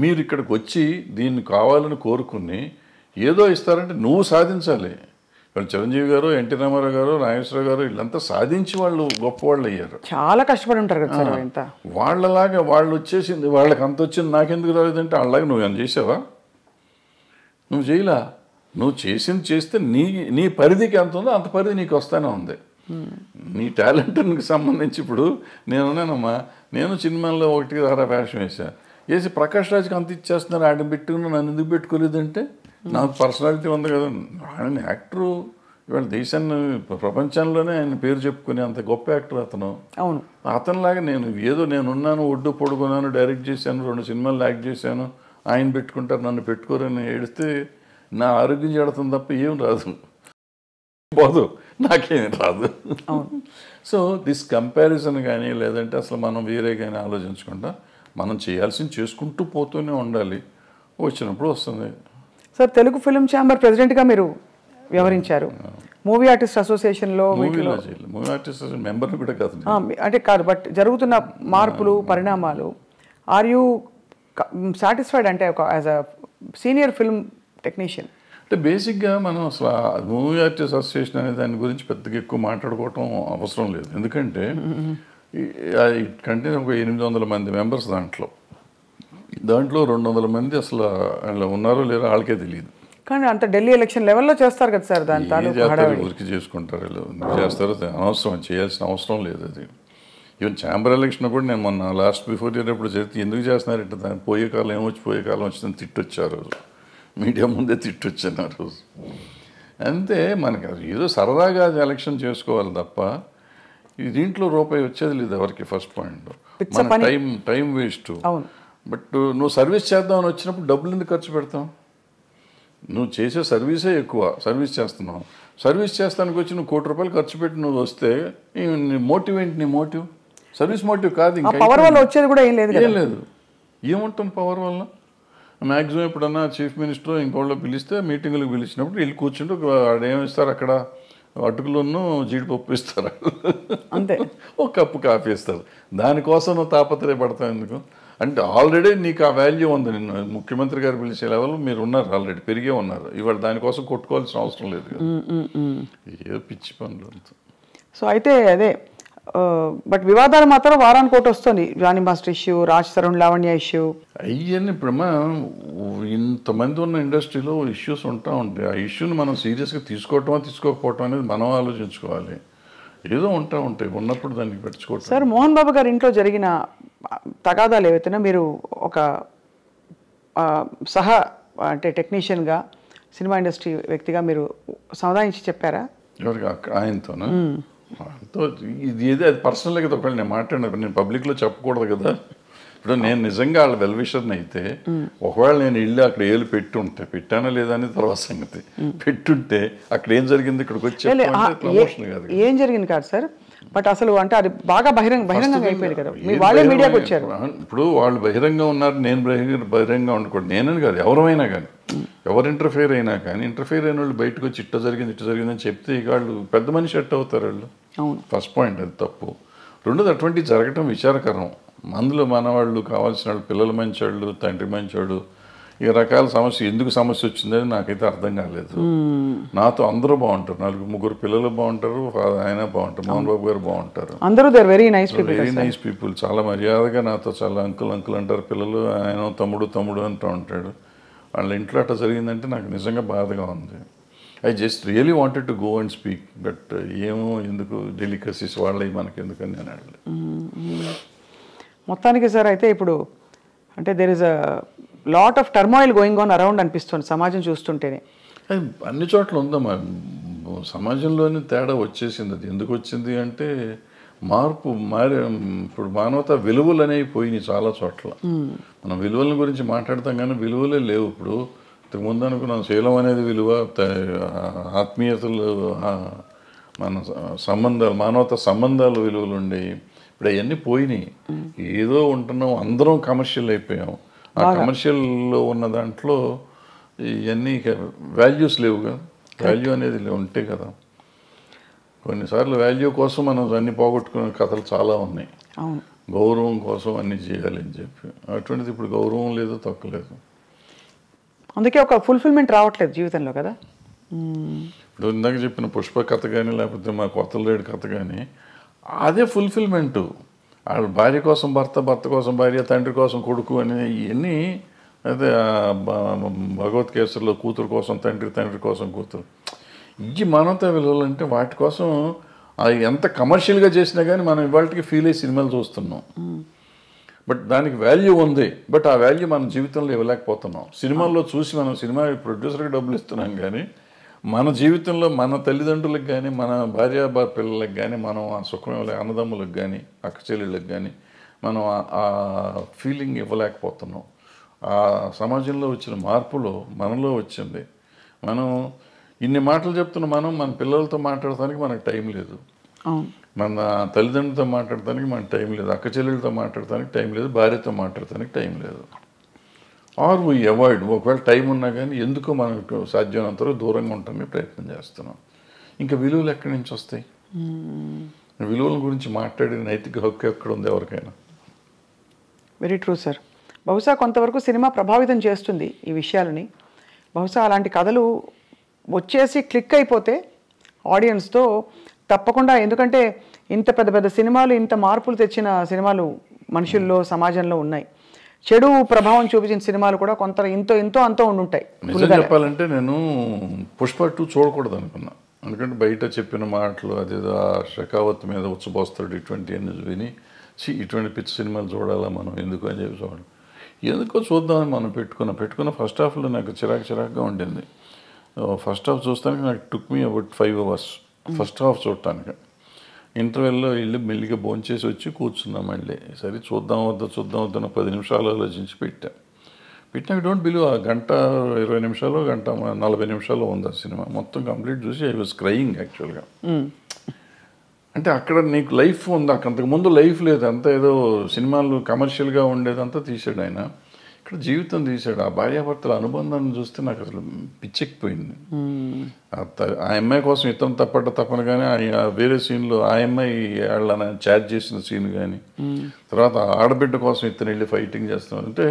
Speaker 3: మీరు ఇక్కడికి వచ్చి దీన్ని కావాలని కోరుకుని ఏదో ఇస్తారంటే నువ్వు సాధించాలి. వాళ్ళు చిరంజీవి గారు, ఎన్టీ రామారావు గారు, నాగేశ్వరరావు గారు వీళ్ళంతా సాధించి వాళ్ళు గొప్పవాళ్ళు అయ్యారు.
Speaker 2: చాలా కష్టపడి ఉంటారు కదా సార్. ఇంత
Speaker 3: వాళ్ళలాగా వాళ్ళు వచ్చేసింది, వాళ్ళకి అంత వచ్చింది నాకెందుకు రాలేదంటే వాళ్ళలాగా నువ్వు ఏమైనా చేసావా? నువ్వు చేయలా. నువ్వు చేసింది చేస్తే నీ పరిధికి ఎంత ఉందో అంత పరిధి నీకు వస్తానే ఉంది. నీ టాలెంట్కి సంబంధించి ఇప్పుడు నేనున్నానమ్మా, నేను సినిమాల్లో 1 వేషం వేసి ప్రకాష్ రాజ్కి అంత ఇచ్చేస్తున్నారు, ఆడిని పెట్టుకుని నన్ను ఎందుకు పెట్టుకోలేదంటే నాకు పర్సనాలిటీ ఉంది కదా. ఆయన యాక్టరు, ఇవాళ దేశాన్ని ప్రపంచంలోనే ఆయన పేరు చెప్పుకునే అంత గొప్ప యాక్టర్ అతను.
Speaker 2: అవును,
Speaker 3: అతనిలాగా నేనున్నాను, ఒడ్డు పొడుగున్నాను, డైరెక్ట్ చేశాను, 2 సినిమాలు యాక్ట్ చేశాను, ఆయన పెట్టుకుంటారు నన్ను పెట్టుకోరని ఏడిస్తే నా ఆరోగ్యం చెడుతుంది తప్ప ఏం రాదు, పోదు, నాకేం రాదు. సో దిస్ కంపారిజన్ కానీ లేదంటే అసలు మనం వేరే కానీ ఆలోచించకుండా మనం చేయాల్సింది చేసుకుంటూ పోతూనే ఉండాలి. వచ్చినప్పుడు వస్తుంది.
Speaker 2: సార్ తెలుగు ఫిల్మ్ ఛాంబర్ ప్రెసిడెంట్గా మీరు వ్యవహరించారు. మూవీ ఆర్టిస్ట్ అసోసియేషన్లో
Speaker 3: మూవీ ఆర్టిస్ట్ మెంబర్ని కూడా కాదు
Speaker 2: అంటే కాదు, బట్ జరుగుతున్న మార్పులు పరిణామాలు, ఆర్ యూ సాటిస్ఫైడ్ అంటే as a senior film technician?
Speaker 3: అంటే బేసిక్గా మనం అసలు మూవీ ఆర్టిస్ట్ అసోసియేషన్ అనే దాని గురించి పెద్దగా ఎక్కువ మాట్లాడుకోవటం అవసరం లేదు. ఎందుకంటే కంటే ఒక 800 మంది మెంబర్స్ దాంట్లో 200 మంది అసలు ఉన్నారో లేరో వాళ్ళకే తెలియదు.
Speaker 2: కానీ అంత ఢిల్లీ ఎలక్షన్ లెవెల్లో చేస్తారు కదా సార్, దాని
Speaker 3: ఊరికి చేసుకుంటారు చేస్తారు, అనవసరం, చేయాల్సిన అవసరం లేదు. అది ఈవెన్ ఛాంబర్ ఎలక్షన్ కూడా నేను మొన్న లాస్ట్ బిఫోర్ ఇయర్ ఎప్పుడు చెప్తే ఎందుకు చేస్తున్నారంటే దాన్ని పోయే కాలం వచ్చిందని తిట్టొచ్చారు, మీడియా ముందే తిట్టొచ్చాను ఆ రోజు. అంతే, మనకి ఏదో సరదాగా ఎలక్షన్ చేసుకోవాలి తప్ప దీంట్లో రూపాయి వచ్చేది లేదు ఎవరికి. ఫస్ట్ పాయింట్, మన టైం వేస్ట్. బట్ నువ్వు సర్వీస్ చేద్దామని వచ్చినప్పుడు డబ్బులు ఎందుకు ఖర్చు పెడతావు? నువ్వు చేసే సర్వీసే ఎక్కువ, సర్వీస్ చేస్తున్నావు. సర్వీస్ చేస్తానికి వచ్చి నువ్వు ₹1 కోటి ఖర్చు పెట్టి నువ్వు వస్తే నీ మోటివ్ ఏంటి? నీ మోటివ్ సర్వీస్ మోటివ్ కాదు. ఇంకా
Speaker 2: పవర్ వల్ల వచ్చేది కూడా ఏం లేదు.
Speaker 3: ఏముంటుంది పవర్ వల్ల? మ్యాక్సిమం ఎప్పుడన్నా చీఫ్ మినిస్టర్ ఇంకోళ్ళు పిలిస్తే మీటింగులకు పిలిచినప్పుడు వెళ్ళి కూర్చుంటే ఏమిస్తారు అక్కడ, అటుకులను జీడిపప్పు ఇస్తారు,
Speaker 2: అంతే,
Speaker 3: ఒక కప్పు కాఫీ ఇస్తారు. దానికోసం నువ్వు తాపత్రయపడతావు ఎందుకు? అంటే ఆల్రెడీ నీకు ఆ వాల్యూ ఉంది. నిన్ను ముఖ్యమంత్రి గారు పిలిచే లెవెల్ మీరు ఉన్నారు, ఆల్రెడీ పెరిగే ఉన్నారు. ఇవాళ దానికోసం కొట్టుకోవాల్సిన అవసరం లేదు కదా. ఏదో పిచ్చి పనులు అంతా.
Speaker 2: సో అయితే అదే, బట్ వివాదాలు మాత్రం వారానికి ఒకటి వస్తుంది. Jani master issue, Raj Tarun Lavanya issue,
Speaker 3: అవన్నీ ఇప్పుడు ఇంతమంది ఉన్న ఇండస్ట్రీలో ఇష్యూస్ ఉంటాయి. ఆ ఇష్యూని మనం సీరియస్గా తీసుకోవటమా తీసుకోకపోవటం అనేది మనం ఆలోచించుకోవాలి. ఏదో ఉంటాయి ఉన్నప్పుడు దానికి పెట్టుకోవటం.
Speaker 2: సార్, మోహన్ బాబు గారి ఇంట్లో జరిగిన తగాదాలు ఏవైతేనా మీరు ఒక అంటే టెక్నీషియన్గా, సినిమా ఇండస్ట్రీ వ్యక్తిగా మీరు సముదాయించి చెప్పారా?
Speaker 3: ఎవరికి? ఆయనతోనా? ఆయనతో ఇది ఏదో అది పర్సనల్గా కదా. ఒకవేళ నేను మాట్లాడినప్పుడు నేను పబ్లిక్లో చెప్పకూడదు కదా. ఇప్పుడు నేను నిజంగా వాళ్ళ వెల్విషర్ని అయితే ఒకవేళ నేను వెళ్ళి అక్కడ ఏళ్ళు పెట్టుంటే, పెట్టానా లేదా అనేది తర్వాత సంగతి, పెట్టుంటే అక్కడ ఏం జరిగింది ఇక్కడికి వచ్చి ప్రమోషన్ కాదు.
Speaker 2: ఏం జరిగింది కాదు సార్, బట్ అసలు అంటే అది బాగా బహిరంగంగా అయిపోయింది కదా, వాళ్ళే మీడియాకి వచ్చారు.
Speaker 3: ఇప్పుడు వాళ్ళు బహిరంగంగా ఉన్నారు, నేను బహిరంగంగా ఉండకూడదు. నేనని కాదు, ఎవరైనా కానీ, ఎవరు ఇంటర్ఫేర్ అయినా కానీ, ఇంటర్ఫేర్ అయిన వాళ్ళు బయటకు వచ్చి ఇట్ట జరిగిందని చెప్తే ఇక వాళ్ళు పెద్ద మనిషి ఎట్ అవుతారు వాళ్ళు. ఫస్ట్ పాయింట్ అది తప్పు. రెండోది అటువంటి జరగటం విచారకరం. అందులో మనవాళ్ళు కావాల్సిన వాళ్ళు, పిల్లలు మంచివాళ్ళు, తండ్రి మంచివాడు, ఈ రకాల సమస్య ఎందుకు సమస్య వచ్చిందని నాకైతే అర్థం కాలేదు. నాతో అందరూ బాగుంటారు, 4-3 పిల్లలు బాగుంటారు, ఆయన బాగుంటారు, మోహన్ బాబు గారు బాగుంటారు,
Speaker 2: అందరూ వెరీ నైస్
Speaker 3: పీపుల్. చాలా మర్యాదగా నాతో చాలా అంకుల్ అంటారు పిల్లలు, ఆయన తమ్ముడు అంటూ ఉంటాడు. వాళ్ళ ఇంట్లో అట్లా జరిగిందంటే నాకు నిజంగా బాధగా ఉంది. I just really wanted to go and speak, but ఏమో ఎందుకు డెలికసీస్ వాళ్ళవి మనకి ఎందుకని నేను అడగలేదు.
Speaker 2: మొత్తానికి సార్ అయితే ఇప్పుడు అంటే there is a lot of turmoil going on around అనిపిస్తుంది సమాజం చూస్తుంటేనే.
Speaker 3: అన్ని చోట్ల ఉందమ్మా, సమాజంలోనే తేడా వచ్చేసింది. అది ఎందుకు వచ్చింది అంటే ఇప్పుడు మానవత విలువలు అనేవి పోయినాయి చాలా చోట్ల. మనం విలువల గురించి మాట్లాడతాం కానీ విలువలే లేవు. ఇప్పుడు ఇంతకుముందు అనుకున్నాం శీలం అనేది విలువ, ఆత్మీయతలు, మన సంబంధాలు, మానవత సంబంధాలు విలువలు ఉండేవి. ఇప్పుడు అవన్నీ పోయినాయి. ఏదో ఉంటున్నాం, అందరం కమర్షియల్ అయిపోయాం. ఆ కమర్షియల్లో ఉన్న దాంట్లో ఇవన్నీ వాల్యూస్ లేవు కదా. వాల్యూ అనేది ఉంటే కదా. కొన్నిసార్లు వాల్యూ కోసం మనం అన్ని పోగొట్టుకునే కథలు చాలా ఉన్నాయి. గౌరవం కోసం అన్ని చేయాలని చెప్పి, అటువంటిది ఇప్పుడు గౌరవం లేదు, తక్కువలేదు.
Speaker 2: అందుకే ఒక ఫుల్ఫిల్మెంట్ రావట్లేదు జీవితంలో కదా.
Speaker 3: ఇప్పుడు ఇందాక చెప్పిన పుష్ప కథ కానీ, లేకపోతే మా కొత్తలేడు కథ కానీ, అదే ఫుల్ఫిల్మెంటు. వాళ్ళ భార్య కోసం భర్త, భర్త కోసం భార్య, తండ్రి కోసం కొడుకు అని ఇవన్నీ అదే భగవద్గీతలో కూతురు కోసం తండ్రి, తండ్రి కోసం కూతురు. ఈ మానవతా విలువలు అంటే వాటి కోసం ఎంత కమర్షియల్గా చేసినా కానీ మనం ఇవాళకి ఫీల్ అయ్యి సినిమాలు చూస్తున్నాం. బట్ దానికి వాల్యూ ఉంది, బట్ ఆ వాల్యూ మన జీవితంలో ఇవ్వలేకపోతున్నాం. సినిమాల్లో చూసి మనం సినిమా ప్రొడ్యూసర్కి డబ్బులు ఇస్తున్నాం కానీ మన జీవితంలో మన తల్లిదండ్రులకు కానీ, మన భార్య పిల్లలకు కానీ, మనం ఆ సుఖం అన్నదమ్ములకు కానీ, అక్క చెల్లెళ్ళకి కానీ మనం ఆ ఫీలింగ్ ఇవ్వలేకపోతున్నాం. ఆ సమాజంలో వచ్చిన మార్పులో మనలో వచ్చింది. మనం ఇన్ని మాటలు చెప్తున్న మనం మన పిల్లలతో మాట్లాడటానికి మనకు టైం లేదు, మన తల్లిదండ్రులతో మాట్లాడటానికి మనకు టైం లేదు, అక్క చెల్లెళ్ళతో మాట్లాడటానికి టైం లేదు, భార్యతో మాట్లాడటానికి టైం లేదు. Are we avoid. ఒకవేళ టైం ఉన్నా కానీ ఎందుకో మనకు సాధ్యమైనంత వరకు దూరంగా ఉండటానికి ప్రయత్నం చేస్తున్నాం. ఇంకా విలువలు ఎక్కడి నుంచి వస్తాయి? విలువల గురించి మాట్లాడే నైతిక హక్కు ఎక్కడ ఉంది ఎవరికైనా?
Speaker 2: Very true sir. బహుశా కొంతవరకు సినిమా ప్రభావితం చేస్తుంది ఈ విషయాలని. బహుశా అలాంటి కథలు వచ్చేసి క్లిక్ అయిపోతే ఆడియన్స్తో తప్పకుండా, ఎందుకంటే ఇంత పెద్ద పెద్ద సినిమాలు, ఇంత మార్పులు తెచ్చిన సినిమాలు మనుషుల్లో, సమాజంలో ఉన్నాయి. చెడు ప్రభావం చూపించిన సినిమాలు కూడా కొంత ఎంతో అంతో ఉండుంటాయి.
Speaker 3: నిజం చెప్పాలంటే నేను పుష్ప 2 చూడకూడదు అనుకున్నా. ఎందుకంటే బయట చెప్పిన మాటలు, అదేదో షెకావత్ మీద ఉచ్చబోస్తాడు, ఇటువంటి అన్ని విని ఇటువంటి పిచ్చి సినిమాలు చూడాలా మనం ఎందుకు అని చెప్పి చూడండి. ఎందుకో చూద్దామని మనం పెట్టుకున్న ఫస్ట్ హాఫ్లో నాకు చిరాకుగా ఉండింది. ఫస్ట్ హాఫ్ చూస్తానికి నాకు took me about 5 hours first half చూడటానికి. ఇంటర్వెల్లో వెళ్ళి మెల్లిగా భోంచేసి వచ్చి కూర్చున్నాం. మళ్ళీ సరే చూద్దాం వద్దా 10 నిమిషాలు ఆలోచించి పెట్టినా డోంట్ బిలీవ్, ఆ 1:20 నిమిషాలు 1:40 నిమిషాలు ఉంది ఆ సినిమా. మొత్తం కంప్లీట్ చూసి ఐ వాజ్ క్రయింగ్ యాక్చువల్గా. అంటే అక్కడ నీకు లైఫ్ ఉంది, అంతకుముందు లైఫ్ లేదు, అంతా ఏదో సినిమాలు కమర్షియల్గా ఉండేదంతా తీసాడు ఆయన. ఇక్కడ జీవితం తీసాడు. ఆ భార్యాభర్తల అనుబంధాన్ని చూస్తే నాకు అసలు పిచ్చెక్కిపోయింది. ఆ అమ్మాయి కోసం ఇతను తప్పన కానీ, వేరే సీన్లో ఆ అమ్మాయి వాళ్ళని చాట్ చేసిన సీన్ కానీ, తర్వాత ఆడబిడ్డ కోసం ఇతను వెళ్ళి ఫైటింగ్ చేస్తున్నాడు. అంటే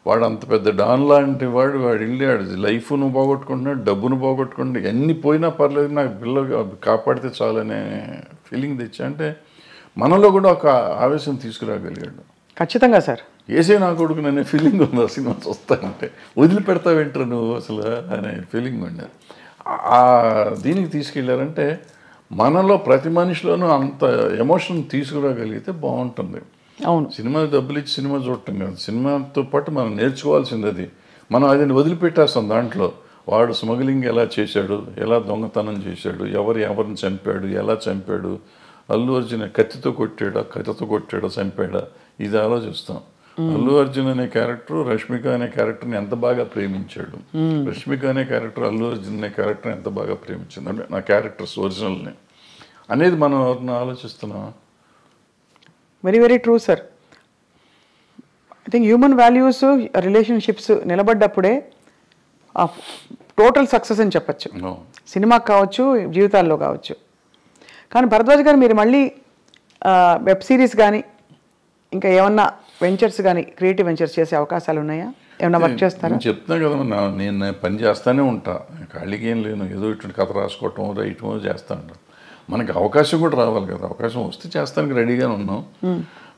Speaker 3: వాడు అంత పెద్ద డాన్ లాంటి వాడు వెళ్ళి లైఫ్ను పోగొట్టుకుంటున్నాడు, డబ్బును పోగొట్టుకుంటున్నాడు, ఎన్ని పోయినా పర్లేదు నాకు పిల్లలు కాపాడితే చాలనే ఫీలింగ్ తెచ్చా. అంటే మనలో కూడా ఒక ఆవేశం తీసుకురాగలిగాడు.
Speaker 2: ఖచ్చితంగా సార్.
Speaker 3: ఏసే నా కొడుకు అనే ఫీలింగ్ ఉంది ఆ సినిమా చూస్తానంటే. వదిలిపెడతావేంటారు నువ్వు అసలు అనే ఫీలింగ్ ఉండే. దీనికి తీసుకెళ్ళారంటే మనలో ప్రతి మనిషిలోనూ అంత ఎమోషన్ తీసుకురాగలిగితే బాగుంటుంది.
Speaker 2: అవును,
Speaker 3: సినిమా డబ్బులు ఇచ్చి సినిమా చూడటం కాదు, సినిమాతో పాటు మనం నేర్చుకోవాల్సింది అది. మనం అది వదిలిపెట్టేస్తాం. దాంట్లో వాడు స్మగ్లింగ్ ఎలా చేశాడు, ఎలా దొంగతనం చేశాడు, ఎవరిని చంపాడు, ఎలా చంపాడు, అల్లు అర్జున్ కత్తితో కొట్టాడా చంపాడా, ఇది ఆలోచిస్తాం. అల్లు అర్జున్ అనే క్యారెక్టర్ రష్మిక అనే క్యారెక్టర్ని ఎంత బాగా ప్రేమించాడు, రష్మిక అనే క్యారెక్టర్ అల్లు అర్జున్ అనే క్యారెక్టర్ ఎంత బాగా ప్రేమించింది, అంటే నా క్యారెక్టర్స్ ఒరిజినల్ని అనేది మనం ఎవరిని ఆలోచిస్తున్నాం.
Speaker 2: Very very true sir. I think human values, relationships నిలబడ్డప్పుడే టోటల్ సక్సెస్ అని చెప్పచ్చు. సినిమాకి కావచ్చు, జీవితాల్లో కావచ్చు. కానీ భరద్వాజ్ గారు, మీరు మళ్ళీ వెబ్ సిరీస్ కానీ ఇంకా ఏమన్నా వెంచర్స్ కానీ, క్రియేటివ్ వెంచర్స్ చేసే అవకాశాలు ఉన్నాయా? ఏమన్నా వర్క్ చేస్తారా?
Speaker 3: చెప్తున్నా కదా, నేను పని చేస్తానే ఉంటా, ఖాళీకి ఏం లేను. ఏదో ఇటువంటి కథ రాసుకోవటం రైటమో చేస్తా ఉంటాను. మనకి అవకాశం కూడా రావాలి కదా, అవకాశం వస్తే చేస్తానికి రెడీగానే ఉన్నాం.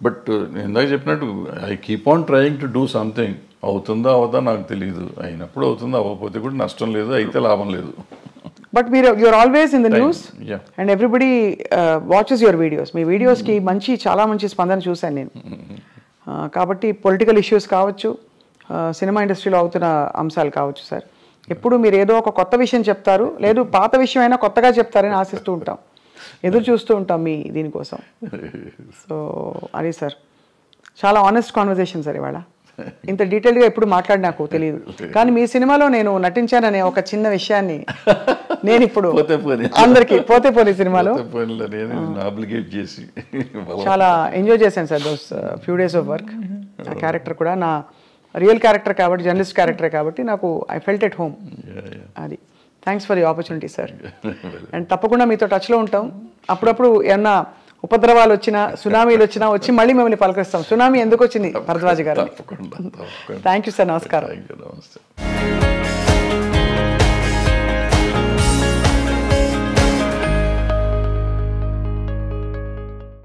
Speaker 3: బట్ నేను ఇందాక చెప్పినట్టు I keep on trying to do something. అవుతుందా అవదా నాకు తెలియదు, అయినప్పుడు అవుతుందా, అవ్వకపోతే కూడా నష్టం లేదు, అయితే లాభం లేదు.
Speaker 2: బట్ మీరు you are always in the news and everybody watches your videos. మీ వీడియోస్కి చాలా మంచి స్పందన చూశాను నేను. కాబట్టి పొలిటికల్ ఇష్యూస్ కావచ్చు, సినిమా ఇండస్ట్రీలో అవుతున్న అంశాలు కావచ్చు సార్, ఎప్పుడు మీరు ఏదో ఒక కొత్త విషయం చెప్తారు, లేదు పాత విషయం అయినా కొత్తగా చెప్తారని ఆశిస్తూ ఉంటాం, ఎదురు చూస్తూ ఉంటాం మీ దీనికోసం. సో అది సార్, చాలా ఆనెస్ట్ కాన్వర్జేషన్ సార్ ఇవాళ. ఇంత డీటెయిల్గా ఎప్పుడు మాట్లాడి నాకు తెలియదు. కానీ మీ సినిమాలో నేను నటించాననే ఒక చిన్న విషయాన్ని నేను ఇప్పుడు అందరికీ పోతే పోనీ సినిమాలో చాలా ఎంజాయ్ చేశాను sir. Those few days of work. ఆ క్యారెక్టర్ కూడా నా రియల్ క్యారెక్టర్ కాబట్టి, జర్నలిస్ట్ క్యారెక్టర్ కాబట్టి నాకు ఐ ఫెల్ట్ ఎట్ హోమ్. అది thanks for the opportunity sir. And తప్పకుండా మీతో టచ్లో ఉంటాం. అప్పుడప్పుడు ఏమన్నా ఉపద్రవాలు వచ్చినా, సునామీలు వచ్చినా వచ్చి మళ్ళీ మిమ్మల్ని పలకరిస్తాం. సునామీ ఎందుకు వచ్చింది భరద్వాజ్ గారు? Thank you sir. నమస్కారం.